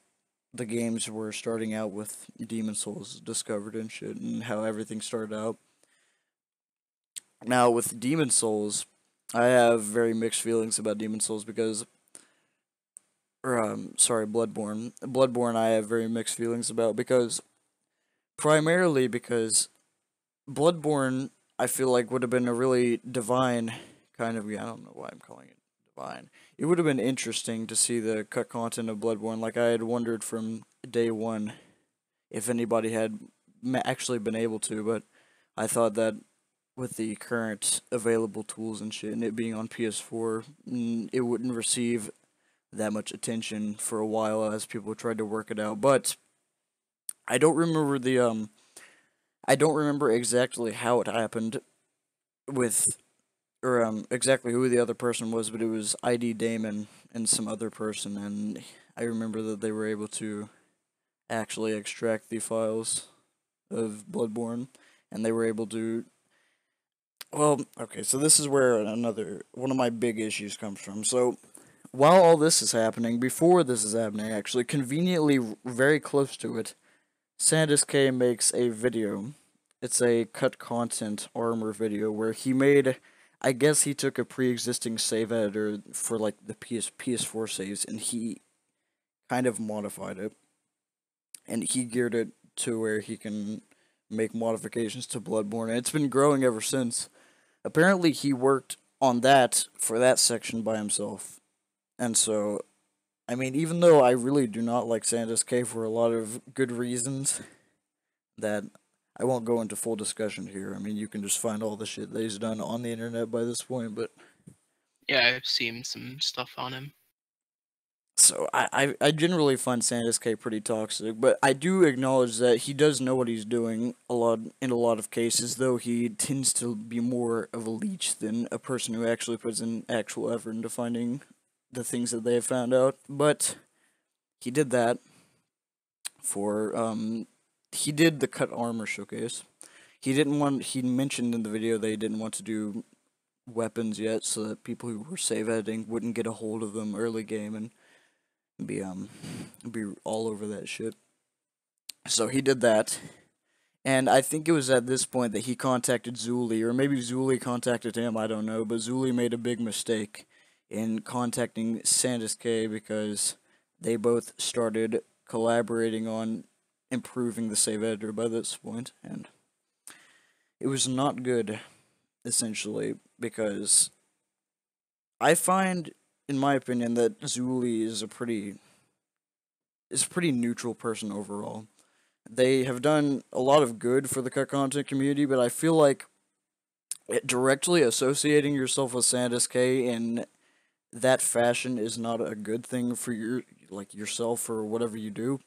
the games were starting out with Demon Souls discovered and shit, and how everything started out. Now with Demon Souls, I have very mixed feelings about Demon Souls because, or sorry, Bloodborne. Bloodborne, I have very mixed feelings about because primarily because Bloodborne, I feel like would have been a really divine kind of. I don't know why I'm calling it divine. It would have been interesting to see the cut content of Bloodborne. Like I had wondered from day one if anybody had actually been able to, but I thought that with the current available tools and shit, and it being on PS4, it wouldn't receive that much attention for a while as people tried to work it out. But I don't remember I don't remember exactly how it happened with or exactly who the other person was, but it was ID Damon and some other person, and I remember that they were able to actually extract the files of Bloodborne, and they were able to. Well, okay, so this is where another one of my big issues comes from. So while all this is happening, before this is happening, actually, conveniently very close to it, Sandus K makes a video. It's a cut content armor video where he made. I guess he took a pre-existing save editor for like the PS4 saves, and he kind of modified it, and he geared it to where he can make modifications to Bloodborne, and it's been growing ever since. Apparently, he worked on that for that section by himself, and so I mean, even though I really do not like Sandus K for a lot of good reasons, that I won't go into full discussion here. I mean, you can just find all the shit that he's done on the internet by this point, but Yeah, I've seen some stuff on him. so I generally find Sandus K pretty toxic, but I do acknowledge that he does know what he's doing a lot in a lot of cases, though he tends to be more of a leech than a person who actually puts in actual effort into finding the things that they have found out. But he did that for he did the cut armor showcase. He mentioned in the video that he didn't want to do weapons yet so that people who were save editing wouldn't get a hold of them early game and be be all over that shit. So he did that, and I think it was at this point that he contacted Zuli, or maybe Zuli contacted him. I don't know, but Zuli made a big mistake in contacting Sandus K because they both started collaborating on improving the save editor by this point, and it was not good, essentially, because I find, in my opinion, that Zuli is a pretty neutral person overall. They have done a lot of good for the cut content community, but I feel like directly associating yourself with Sandus K in that fashion is not a good thing for yourself or whatever you do.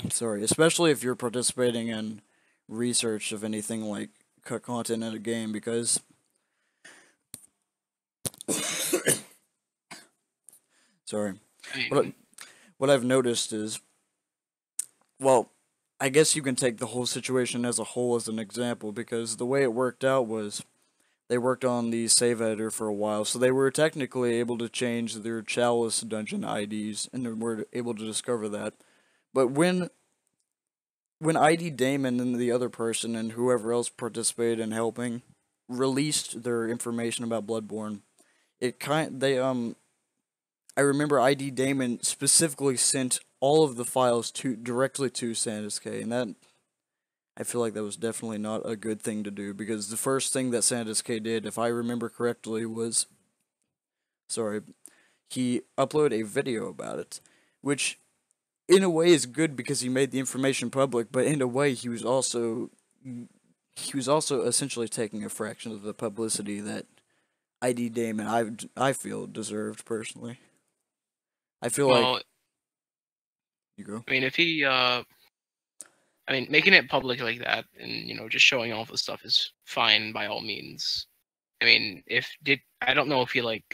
Sorry, especially if you're participating in research of anything like cut content in a game, because sorry, I what mean, what I've noticed is, well, I guess you can take the whole situation as a whole as an example, because the way it worked out was they worked on the save editor for a while, so they were technically able to change their Chalice dungeon IDs, and they were able to discover that. But when ID Damon and the other person and whoever else participated in helping released their information about Bloodborne, it kind they I remember ID Damon specifically sent all of the files to directly to Sandus K, and that I feel like that was definitely not a good thing to do, because the first thing that Sandus K did, if I remember correctly, was sorry, he uploaded a video about it, which in a way is good because he made the information public, but in a way he was also essentially taking a fraction of the publicity that ID Damon I feel deserved personally. I feel like well, you go. I mean, if he, I mean, making it public like that and just showing off the stuff is fine by all means. I mean, I don't know if he like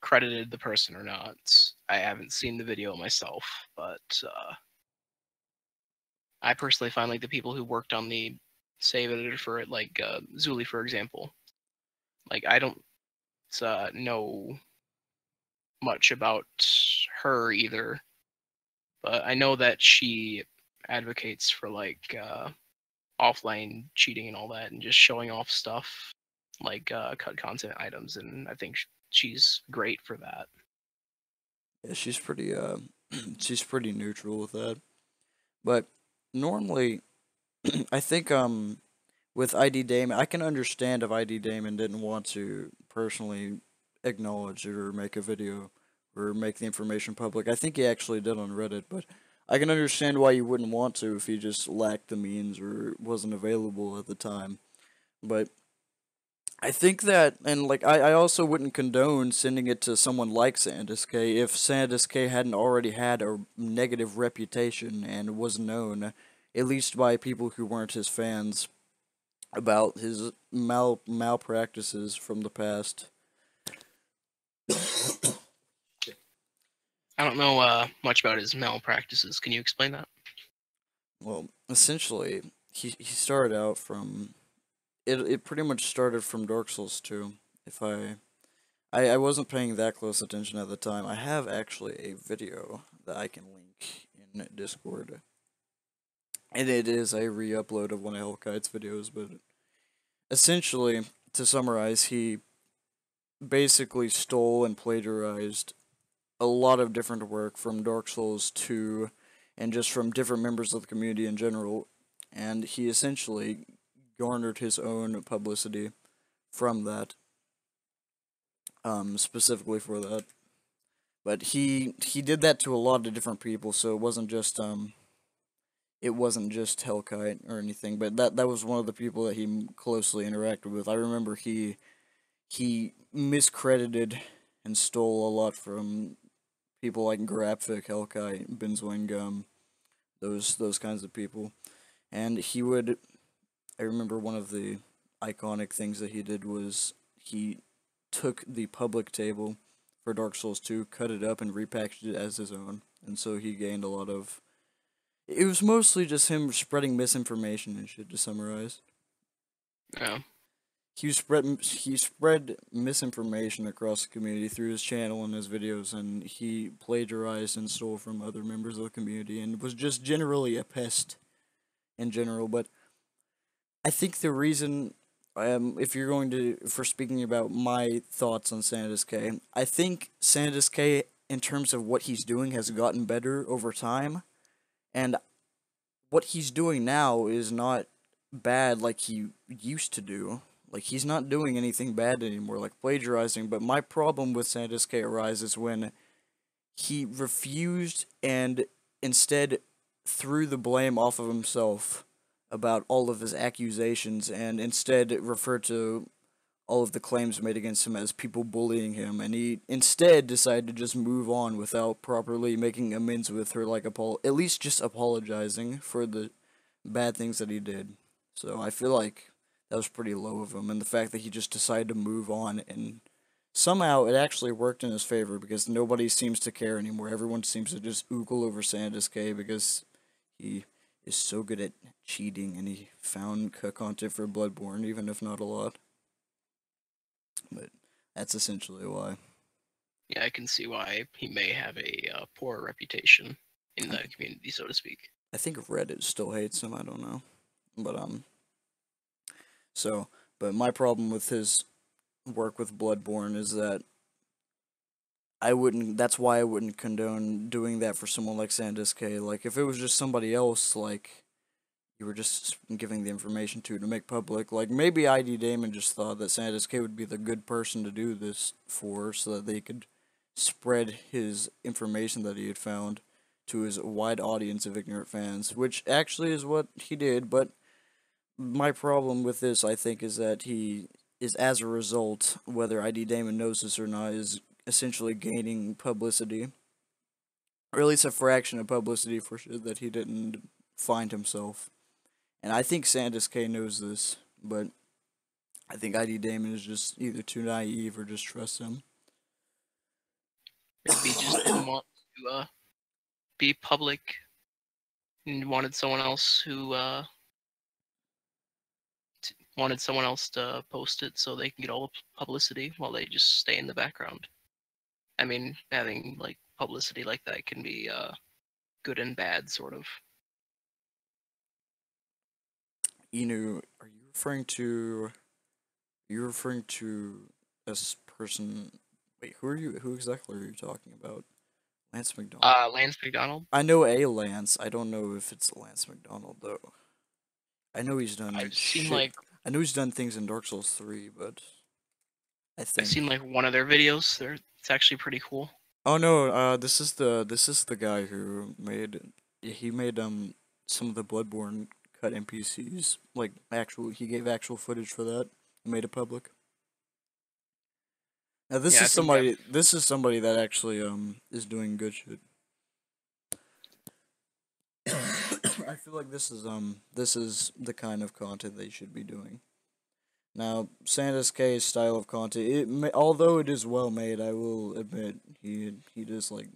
credited the person or not. I haven't seen the video myself, but I personally find like the people who worked on the save editor for it, like Zuli, for example, like I don't know much about her either, but I know that she advocates for like offline cheating and all that, and just showing off stuff like cut content items, and I think she's great for that. Yeah, she's pretty she's pretty neutral with that. But normally I think with ID Damon, I can understand if ID Damon didn't want to personally acknowledge it or make a video or make the information public. I think he actually did on Reddit, but I can understand why you wouldn't want to if you just lacked the means or wasn't available at the time. But I think that, and like, I also wouldn't condone sending it to someone like Sandisk if Sandisk hadn't already had a negative reputation and was known, at least by people who weren't his fans, about his malpractices from the past. I don't know much about his malpractices. Can you explain that? Well, essentially, he started out from it pretty much started from Dark Souls 2. If I wasn't paying that close attention at the time. I have actually a video that I can link in Discord. And it is a re-upload of one of Hellkite's videos, but essentially, to summarize, he basically stole and plagiarized a lot of different work from Dark Souls 2 and just from different members of the community in general, and he essentially garnered his own publicity from that, specifically for that. But he did that to a lot of different people, so it wasn't just Hellkite or anything, but that was one of the people that he closely interacted with. I remember he miscredited and stole a lot from people like Graphic, Hellkite, Benzwing, those kinds of people. And he would, I remember one of the iconic things that he did was he took the public table for Dark Souls 2, cut it up, and repackaged it as his own. And so he gained a lot of. It was mostly just him spreading misinformation and shit, to summarize. Yeah. He spread misinformation across the community through his channel and his videos, and he plagiarized and stole from other members of the community, and was just generally a pest in general. But I think the reason, if we're speaking about my thoughts on Sandisk, I think Sandisk, in terms of what he's doing, has gotten better over time, and what he's doing now is not bad like he used to do. Like, he's not doing anything bad anymore, like plagiarizing, but my problem with Sandisk arises when he refused and instead threw the blame off of himself about all of his accusations and instead referred to all of the claims made against him as people bullying him, and he instead decided to just move on without properly making amends with her, like at least just apologizing for the bad things that he did. So I feel like that was pretty low of him, and the fact that he just decided to move on, and somehow it actually worked in his favor because nobody seems to care anymore. Everyone seems to just oogle over Sandisk because he is so good at cheating, and he found content for Bloodborne, even if not a lot. But that's essentially why. Yeah, I can see why he may have a poor reputation in the community, so to speak. I think Reddit still hates him. I don't know, but but my problem with his work with Bloodborne is that I wouldn't. That's why I wouldn't condone doing that for someone like Sandisk. Like, if it was just somebody else, like you were just giving the information to make public, like maybe ID Damon just thought that Sandisk would be the good person to do this for, so that they could spread his information that he had found to his wide audience of ignorant fans, which actually is what he did. But my problem with this, I think, is that he is, as a result, whether ID Damon knows this or not, is essentially gaining publicity, or at least a fraction of publicity for shit that he didn't find himself. And I think Sandisk knows this, but I think ID Damon is just either too naive or just trusts him. Maybe he just didn't want to be public and wanted someone else who wanted someone else to post it so they can get all the publicity while they just stay in the background. I mean, having like publicity like that can be good and bad, sort of. Are you referring to? You're referring to this person. Wait, who are you? Who exactly are you talking about? Lance McDonald. Lance McDonald. I know a Lance. I don't know if it's Lance McDonald though. I know he's done I've seen shit. like I know he's done things in Dark Souls 3, but I I've seen think. like one of their videos. It's actually pretty cool. Oh no, this is the guy who made he made some of the Bloodborne cut NPCs like actual. He gave actual footage for that and made it public. Now this Yeah, I is think I've somebody. This is somebody that actually is doing good shit. I feel like this is the kind of content they should be doing. Now, Santa's K's style of content, although it is well made, I will admit he does like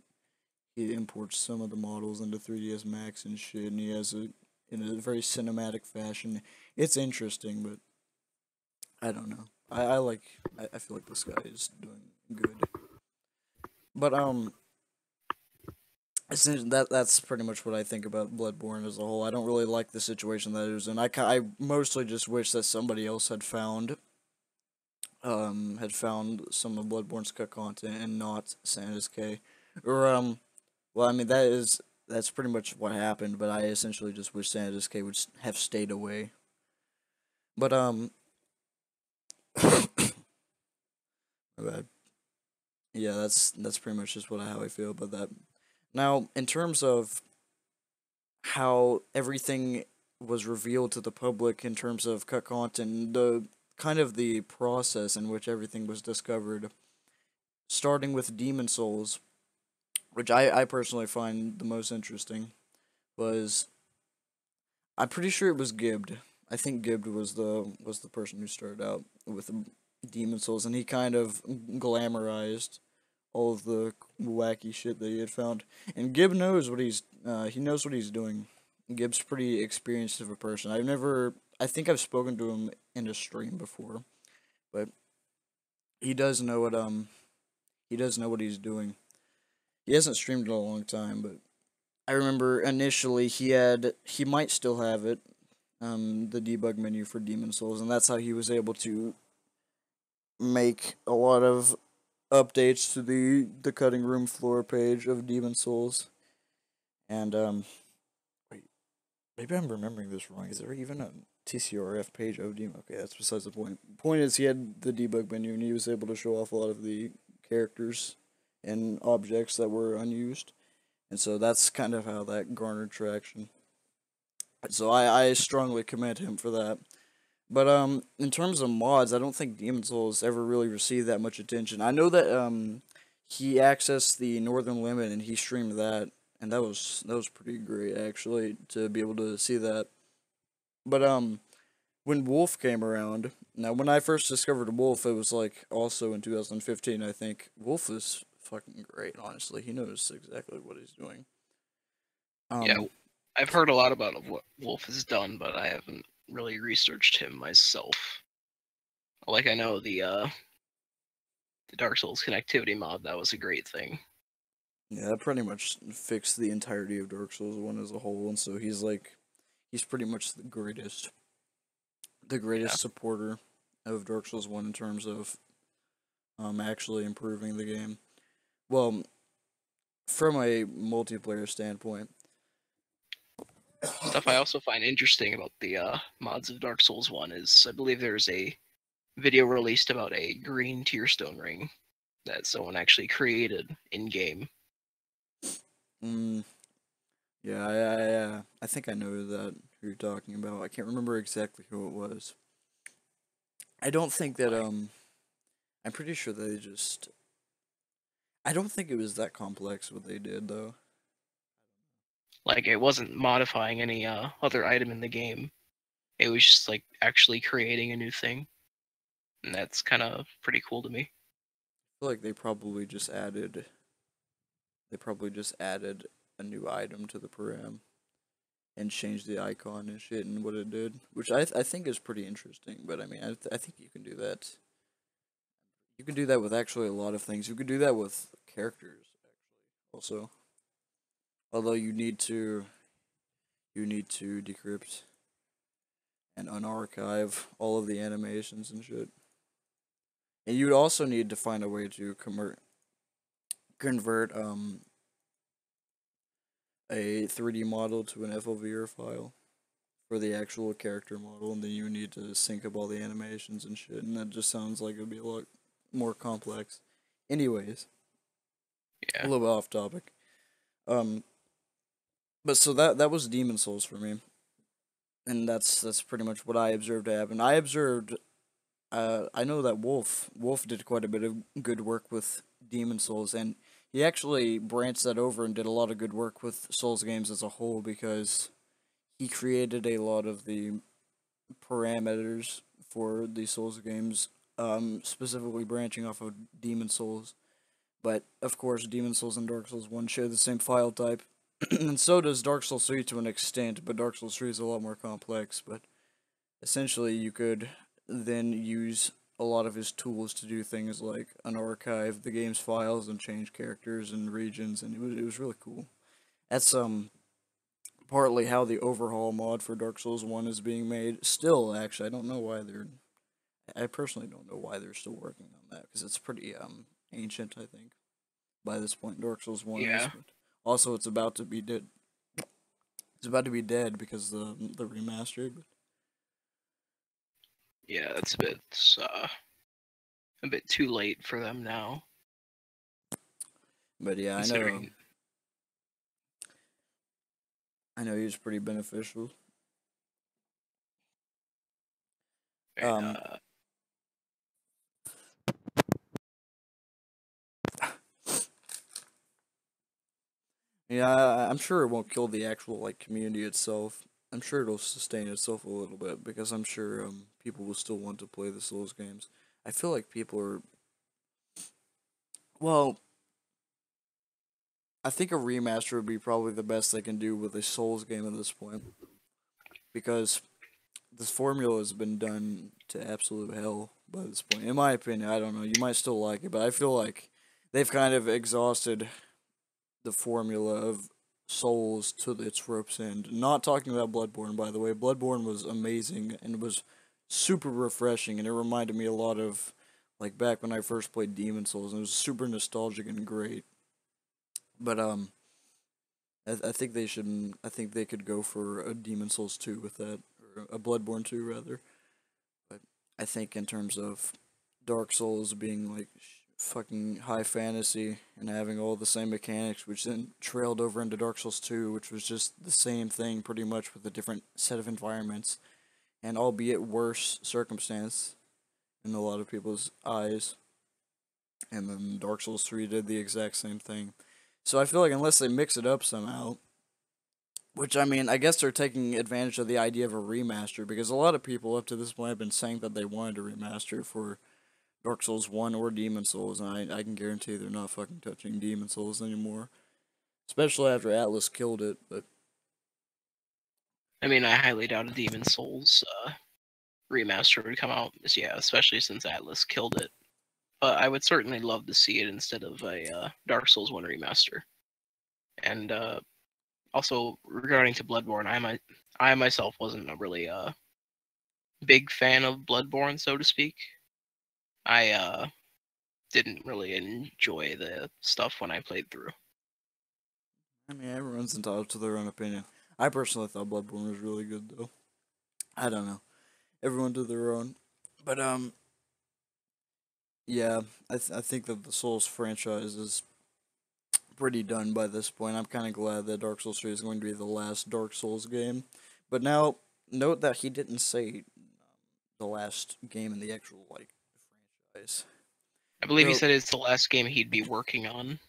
he imports some of the models into 3ds Max and shit, and he has it in a very cinematic fashion. It's interesting, but I don't know. I feel like this guy is doing good. But that's pretty much what I think about Bloodborne as a whole. I don't really like the situation that it was in. I mostly just wish that somebody else had found some of Bloodborne's cut content and not Santa's K. Or well, I mean that's pretty much what happened, but I essentially just wish Santa's K would have stayed away. But my bad. Yeah, that's pretty much just how I feel about that. Now, in terms of how everything was revealed to the public in terms of cut content, the kind of the process in which everything was discovered, starting with Demon Souls, which I personally find the most interesting, was I'm pretty sure it was Gibbed. I think Gibbed was the person who started out with Demon Souls, and he kind of glamorized all of the wacky shit that he had found. And Gibb knows what he knows what he's doing. Gibb's pretty experienced of a person. I think I've spoken to him in a stream before, but he does know what he's doing. He hasn't streamed in a long time, but I remember initially he might still have it, the debug menu for Demon Souls, and that's how he was able to make a lot of updates to the cutting room floor page of Demon Souls. And wait, maybe I'm remembering this wrong. Is there even a TCRF page of Demon? Okay, that's besides the point. Point is, he had the debug menu, and he was able to show off a lot of the characters and objects that were unused. And so that's kind of how that garnered traction. So I strongly commend him for that. But in terms of mods, I don't think Demon Souls ever really received that much attention. I know that he accessed the Northern Limit and he streamed that, and that was pretty great actually to be able to see that. But when Wolf came around, now when I first discovered Wolf, it was like also in 2015. I think Wolf is fucking great. Honestly, he knows exactly what he's doing. yeah, Um, I've heard a lot about what Wolf has done, but I haven't really researched him myself. Like I know the Dark Souls connectivity mod, that was a great thing. Yeah, that pretty much fixed the entirety of Dark Souls 1 as a whole, and so he's pretty much the Yeah. greatest supporter of Dark Souls 1 in terms of actually improving the game. Well, from a multiplayer standpoint. Stuff I also find interesting about the mods of Dark Souls 1 is I believe there's a video released about a green tearstone ring that someone actually created in game. Mm, yeah, I think I know who you're talking about. I can't remember exactly who it was. I don't think that Like, I'm pretty sure they just I don't think it was that complex what they did though. like it wasn't modifying any other item in the game. It was just like actually creating a new thing, and that's kind of pretty cool to me. I feel like they probably just added a new item to the param and changed the icon and shit and what it did, which I think is pretty interesting. But I mean, I think you can do that. You can do that with actually a lot of things. You could do that with characters also. Although you need to decrypt and unarchive all of the animations and shit. And you'd also need to find a way to convert a 3D model to an FOVR file for the actual character model, and then you need to sync up all the animations and shit, and that just sounds like it'd be a lot more complex. Anyways, a Yeah, little bit off topic. Um, But so that was Demon Souls for me, and that's pretty much what I observed happen. I observed. I know that Wolf did quite a bit of good work with Demon Souls, and he actually branched that over and did a lot of good work with Souls games as a whole because he created a lot of the parameters for the Souls games, specifically branching off of Demon Souls. But of course, Demon Souls and Dark Souls 1 share the same file type, and so does Dark Souls 3 to an extent, but Dark Souls 3 is a lot more complex. But essentially, you could then use a lot of his tools to do things like unarchive the game's files and change characters and regions, and it was really cool. That's partly how the overhaul mod for Dark Souls 1 is being made. Still, actually, I don't know why they're. I personally don't know why they're still working on that because it's pretty ancient. I think by this point, Dark Souls 1 is, Yeah, but also it's about to be dead. It's about to be dead because the remaster. yeah, it's a bit too late for them now, But yeah, considering. I know he was pretty beneficial. And Um, yeah, I'm sure it won't kill the actual like community itself. I'm sure it'll sustain itself a little bit because I'm sure people will still want to play the Souls games. I feel like people are well. I think a remaster would be probably the best they can do with a Souls game at this point because this formula has been done to absolute hell by this point. In my opinion, I don't know. You might still like it, but I feel like they've kind of exhausted the formula of Souls to its rope's end. Not talking about Bloodborne, by the way. Bloodborne was amazing and was super refreshing, and it reminded me a lot of like back when I first played Demon Souls, and it was super nostalgic and great. But I think they should. I think they could go for a Demon Souls 2 with that, or a Bloodborne 2 rather. But I think in terms of Dark Souls being like fucking high fantasy and having all the same mechanics, which then trailed over into Dark Souls 2, which was just the same thing pretty much with a different set of environments, and albeit worse circumstance in a lot of people's eyes. And then Dark Souls 3 did the exact same thing. So I feel like unless they mix it up somehow, which I mean, I guess they're taking advantage of the idea of a remaster because a lot of people up to this point have been saying that they wanted a remaster for Dark Souls 1 or Demon Souls, and I can guarantee they're not fucking touching Demon Souls anymore. Especially after Atlas killed it, but I mean, I highly doubt a Demon Souls remaster would come out. Yeah, especially since Atlas killed it. But I would certainly love to see it instead of a Dark Souls 1 remaster. And also regarding to Bloodborne, I myself wasn't a really big fan of Bloodborne, so to speak. I didn't really enjoy the stuff when I played through. I mean, everyone's entitled to their own opinion. I personally thought Bloodborne was really good, though. I don't know. Everyone to their own. But, yeah, I think that the Souls franchise is pretty done by this point. I'm kind of glad that Dark Souls 3 is going to be the last Dark Souls game. But now, note that he didn't say the last game in the actual, like, franchise. I believe he So, said it's the last game he'd be working on.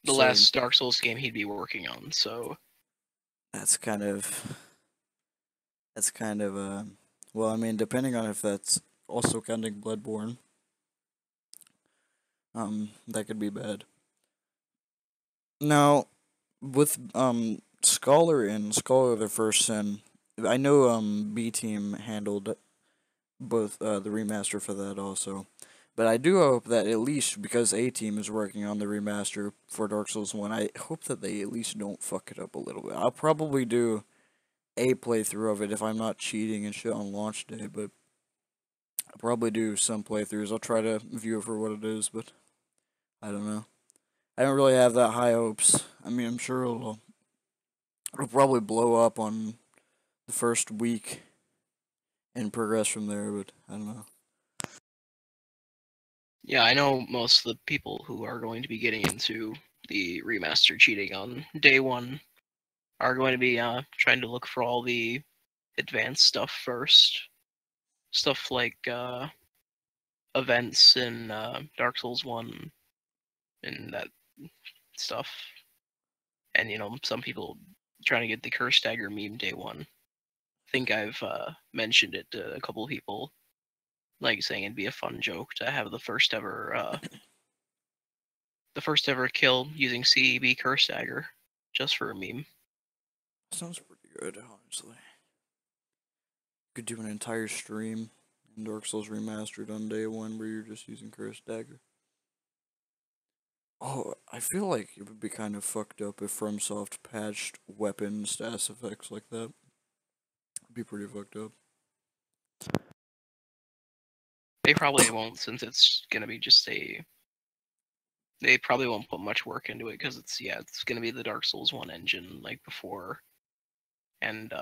The so last Dark Souls game he'd be working on, so that's kind of That's kind of well, I mean, depending on if that's also counting Bloodborne, that could be bad. Now, with Scholar and Scholar of the First Sin, I know B Team handled both the remaster for that also. But I do hope that at least because A Team is working on the remaster for Dark Souls 1, I hope that they at least don't fuck it up a little bit. I'll probably do a playthrough of it if I'm not cheating and shit on launch day, but I'll probably do some playthroughs. I'll try to view it for what it is, but I don't know. I don't really have that high hopes. I mean, I'm sure it'll probably blow up on the first week and progress from there, but I don't know. yeah, I know most of the people who are going to be getting into the remaster cheating on day one are going to be trying to look for all the advanced stuff first. Stuff like events in Dark Souls 1 and that stuff. And, some people trying to get the Curse Dagger meme day one. I think I've mentioned it to a couple of people, like saying it'd be a fun joke to have the first ever kill using CEB Curse Dagger just for a meme. Sounds pretty good, honestly. Could do an entire stream in Dark Souls Remastered on day one where you're just using Curse Dagger. Oh, I feel like it would be kind of fucked up if FromSoft patched weapon status effects like that. It'd be pretty fucked up. They probably won't, since it's gonna be just a. They probably won't put much work into it because it's gonna be the Dark Souls 1 engine like before, and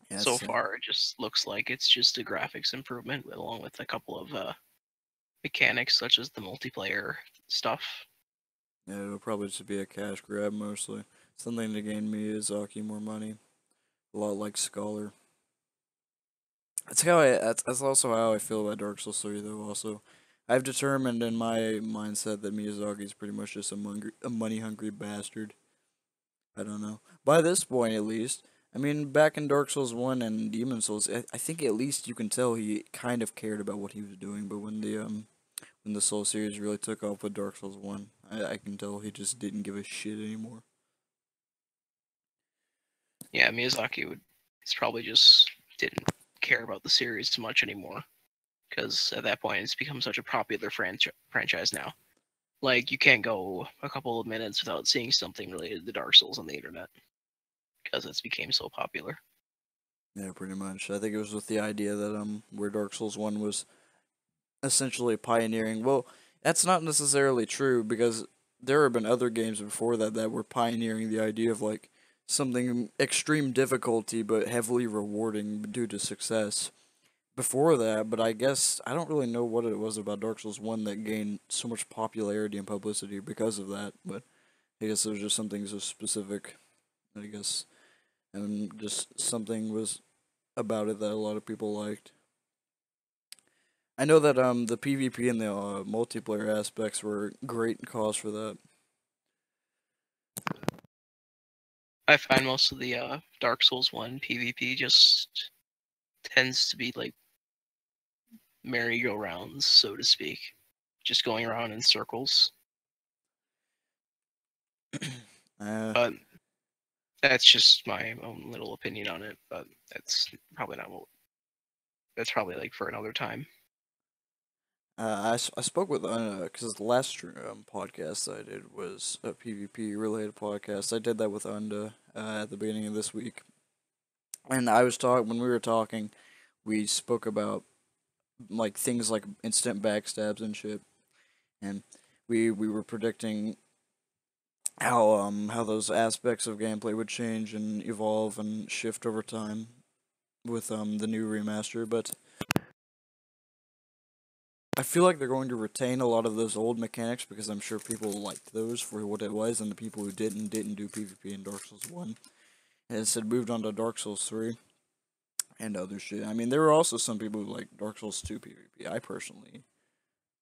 Yeah, so far it just looks like it's just a graphics improvement along with a couple of mechanics such as the multiplayer stuff. yeah, it'll probably just be a cash grab mostly. Something to gain Miyazaki more money. A lot like Scholar. That's also how I feel about Dark Souls 3 though. Also, I've determined in my mindset that Miyazaki is pretty much just a money hungry bastard. I don't know. By this point, at least. I mean, back in Dark Souls 1 and Demon Souls, I think at least you can tell he kind of cared about what he was doing. But when the Soul series really took off with Dark Souls 1, I can tell he just didn't give a shit anymore. Yeah, Miyazaki he's probably just didn't care about the series too much anymore, because at that point it's become such a popular franchise now. Like, you can't go a couple of minutes without seeing something related to Dark Souls on the internet, because it's became so popular. Yeah, pretty much. I think it was with the idea that where Dark Souls 1 was essentially pioneering. Well, that's not necessarily true because there have been other games before that were pioneering the idea of like something extreme difficulty but heavily rewarding due to success before that. But I guess I don't really know what it was about Dark Souls 1 that gained so much popularity and publicity because of that. But I guess it was just something so specific, I guess, and just something was about it that a lot of people liked. I know that the PvP and the multiplayer aspects were great cause for that. I find most of the Dark Souls 1 PvP just tends to be like merry-go-rounds, so to speak. Just going around in circles. uh, But that's just my own little opinion on it, but that's probably not what. That's probably like for another time. I spoke with because the last podcast I did was a PvP related podcast. I did that with Unda at the beginning of this week, and I was talking when we were talking, we spoke about like things like instant backstabs and shit, and we were predicting how those aspects of gameplay would change and evolve and shift over time with the new remaster, but I feel like they're going to retain a lot of those old mechanics because I'm sure people liked those for what it was, and the people who didn't do PvP in Dark Souls 1 and instead moved on to Dark Souls 3 and other shit. I mean, there were also some people who like Dark Souls 2 PvP.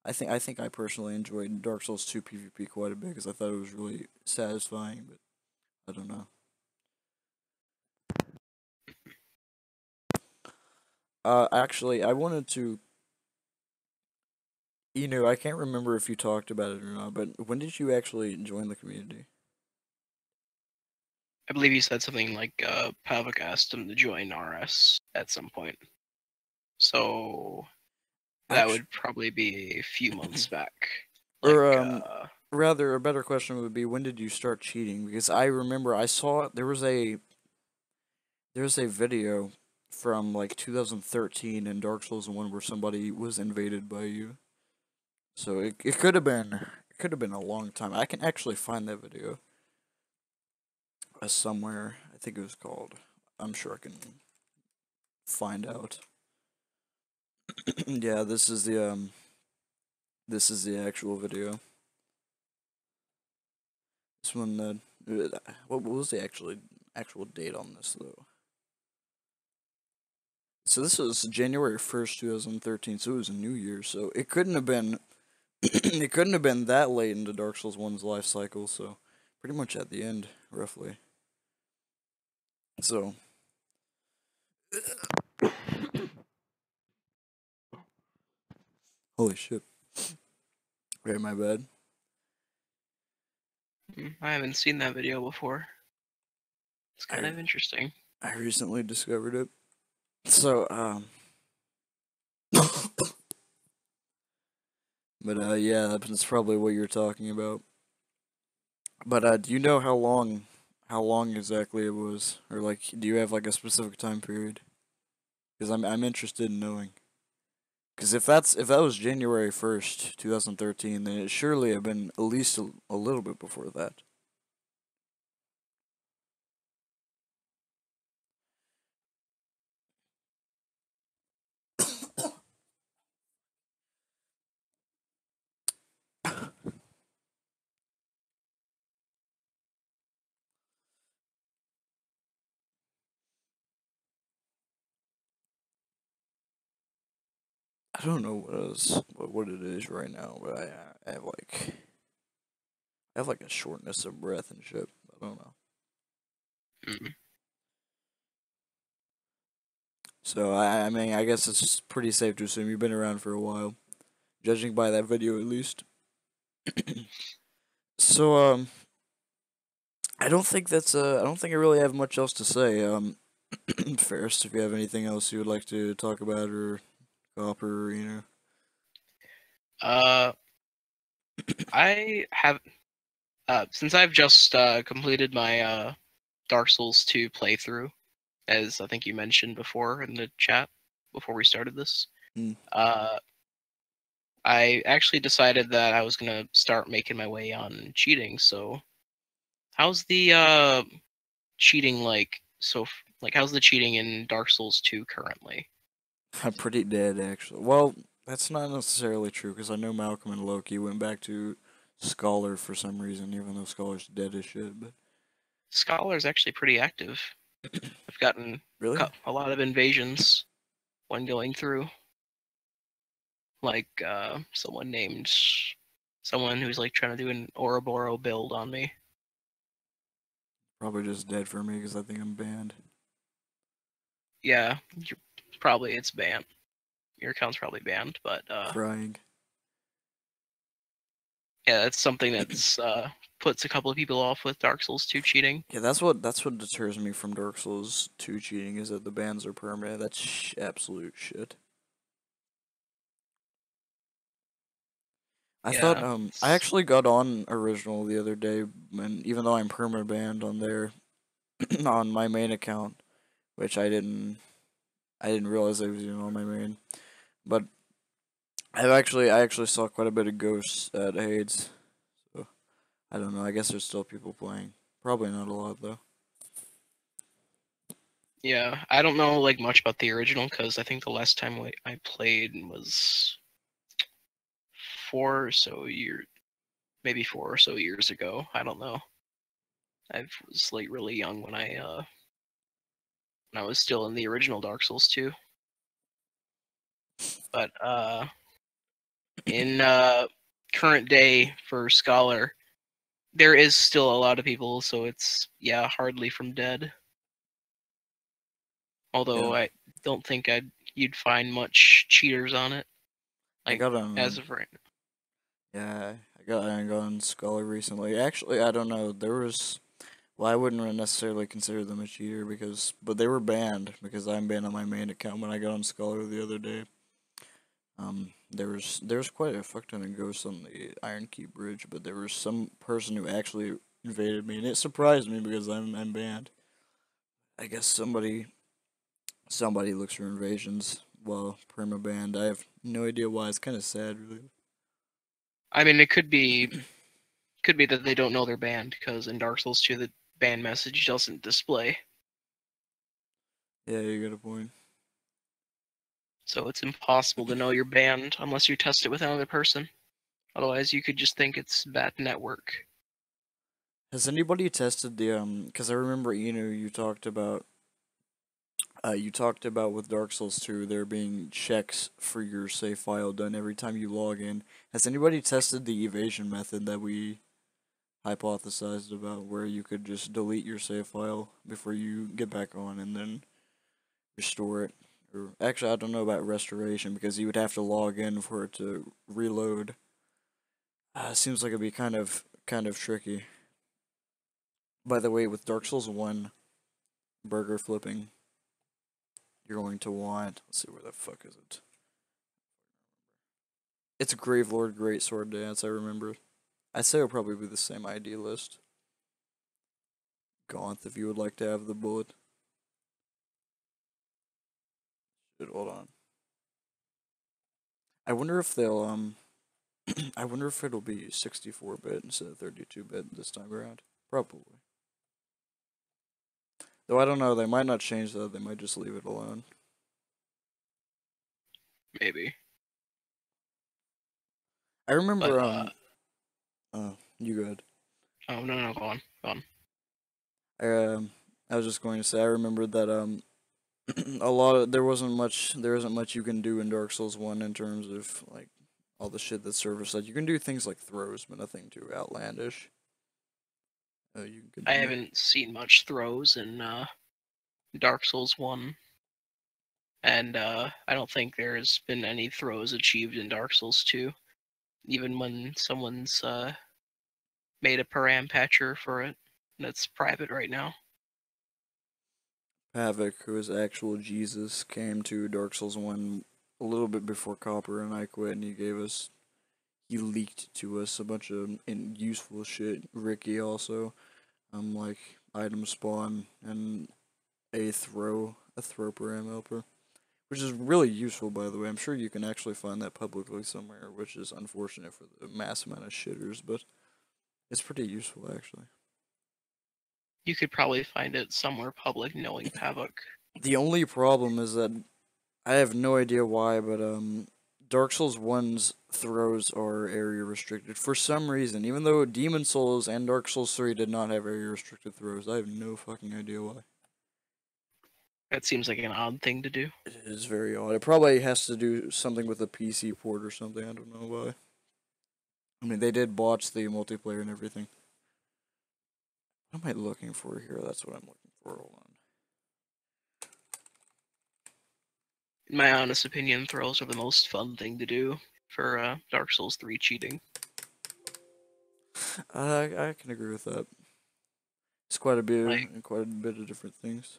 I think I personally enjoyed Dark Souls 2 PvP quite a bit because I thought it was really satisfying, but I don't know. Actually, I wanted to. I can't remember if you talked about it or not, but when did you actually join the community? I believe you said something like Pavlik asked him to join RS at some point. So that Actually, would probably be a few months back. Like, or rather, a better question would be when did you start cheating? Because I remember I saw there was a video from like 2013 in Dark Souls 1 where somebody was invaded by you. So it could have been a long time. I can actually find that video somewhere. I think it was called. I'm sure I can find out. Yeah, this is This is the actual video. This one, what was the actual date on this though? So this was January 1st, 2013. So it was a New Year. So it couldn't have been, it couldn't have been that late into Dark Souls 1's life cycle. So pretty much at the end, roughly. So. Holy shit. Okay, my bad. I haven't seen that video before. It's kind of interesting. I recently discovered it. So, but yeah, that's probably what you're talking about. But do you know how long exactly it was, or like, do you have like a specific time period? Because I'm interested in knowing. Because if that was January 1st, 2013, then it surely have been at least a little bit before that. I don't know what it is right now, but I have like a shortness of breath and shit. I don't know. Mm. So I mean I guess it's pretty safe to assume you've been around for a while, judging by that video at least. So I don't think I really have much else to say. Ferris, if you have anything else you would like to talk about or copper, you know. Uh, I have since I've just completed my Dark Souls 2 playthrough, as I think you mentioned before in the chat before we started this. Hmm. I actually decided that I was gonna start making my way on cheating. So, how's the cheating like? How's the cheating in Dark Souls 2 currently? I'm pretty dead actually. Well, that's not necessarily true because I know Malcolm and Loki went back to Scholar for some reason, even though Scholar's dead as shit. But Scholar's actually pretty active. I've gotten really, a lot of invasions when going through. Like someone who's like trying to do an Ouroboros build on me. probably just dead for me because I think I'm banned. Yeah, it's banned. Your account's probably banned, but Crying. yeah, that's something that's puts a couple of people off with Dark Souls 2 cheating. Yeah, that's what deters me from Dark Souls 2 cheating is that the bans are permanent. That's absolute shit. I thought Yeah. I actually got on original the other day, and even though I'm perma banned on there on my main account, which I didn't realize I was even on my main, but I actually saw quite a bit of ghosts at Hades, so I don't know. I guess there's still people playing. Probably not a lot though. Yeah, I don't know like much about the original because I think the last time I played was 4 or so years, maybe 4 or so years ago. I don't know. I was like really young when I was still in the original Dark Souls 2. But in current day for Scholar, there is still a lot of people, so it's hardly from dead. Yeah, Although I don't think you'd find much cheaters on it, I like got on. as of right now. Yeah, I got on Scholar recently. Actually, I don't know. There was. Well, I wouldn't necessarily consider them a cheater but they were banned because I'm banned on my main account when I got on Scholar the other day. There was quite a fuck ton of ghosts on the Iron Key Bridge, but there was some person who actually invaded me, and it surprised me because I'm banned. I guess somebody looks for invasions while perma banned. I have no idea why. It's kind of sad, really. I mean, it could be that they don't know they're banned because in Dark Souls 2 the ban message doesn't display, Yeah, you got a point. so it's impossible to know you're banned unless you test it with another person. Otherwise, you could just think it's bad network. Has anybody tested the Because I remember you talked about with Dark Souls 2 there being checks for your save file done every time you log in. Has anybody tested the evasion method that we hypothesized about, where you could just delete your save file before you get back on and then restore it? Or actually, I don't know about restoration because you would have to log in for it to reload. Seems like it'd be kind of tricky. By the way, with Dark Souls 1 burger flipping, you're going to want. Let's see, where the fuck is it? It's Gravelord Great Sword Dance, I remember. I'd say it'll probably be the same ID list. Gaunt, if you would like to have the bullet. Shit, hold on. I wonder if they'll, I wonder if it'll be 64-bit instead of 32-bit this time around. Probably. Though I don't know, they might not change that, they might just leave it alone. Maybe. I But remember, you go ahead. oh no, go on, go on. I was just going to say, I remembered that, there isn't much you can do in Dark Souls 1 in terms of, like, all the shit that server said. You can do things like throws, but nothing too outlandish. You can I haven't seen much throws in Dark Souls 1, and I don't think there's been any throws achieved in Dark Souls 2, even when someone's made a param patcher for it that's private right now. Havoc, who is actual Jesus, came to Dark Souls 1 a little bit before Copper and I quit, and he leaked to us a bunch of useful shit. Ricky also, like item spawn and a throw param helper, which is really useful, by the way. I'm sure you can actually find that publicly somewhere, which is unfortunate for the mass amount of shitters, but it's pretty useful, actually. You could probably find it somewhere public knowing Havoc. The only problem is that I have no idea why, but Dark Souls 1's throws are area restricted for some reason. Even though Demon Souls and Dark Souls 3 did not have area restricted throws, I have no fucking idea why. That seems like an odd thing to do. It is very odd. It probably has to do something with a PC port or something. I don't know why. I mean, they did botch the multiplayer and everything. What am I looking for here? That's what I'm looking for. Hold on. In my honest opinion, throws are the most fun thing to do for Dark Souls 3 cheating. I can agree with that. It's quite a bit of different things.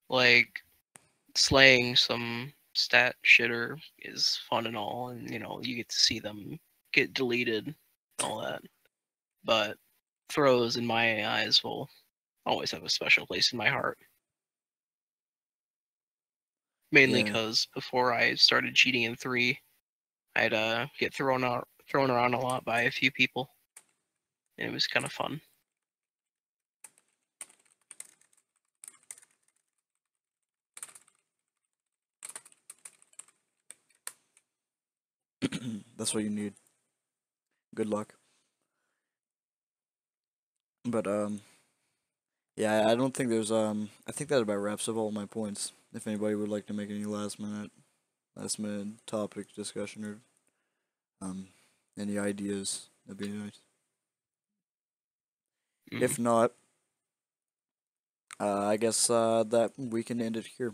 Like slaying some stat shitter is fun and all, and you get to see them get deleted and all that. But throws, in my eyes, will always have a special place in my heart. Mainly Yeah. because before I started cheating in 3, I'd get thrown around a lot by a few people, and it was kind of fun. That's what you need. Good luck. But yeah, I don't think there's I think that about wraps up all my points. If anybody would like to make any last minute topic discussion or um any ideas, that'd be nice. Mm. If not, I guess that we can end it here.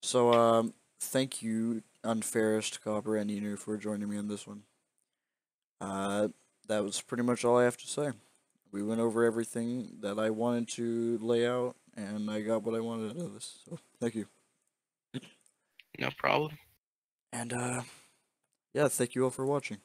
So thank you, Unfairest, Copper, and Inu for joining me on this one. Uh, that was pretty much all I have to say. We went over everything that I wanted to lay out, and I got what I wanted out of this. So thank you. No problem. And yeah, thank you all for watching.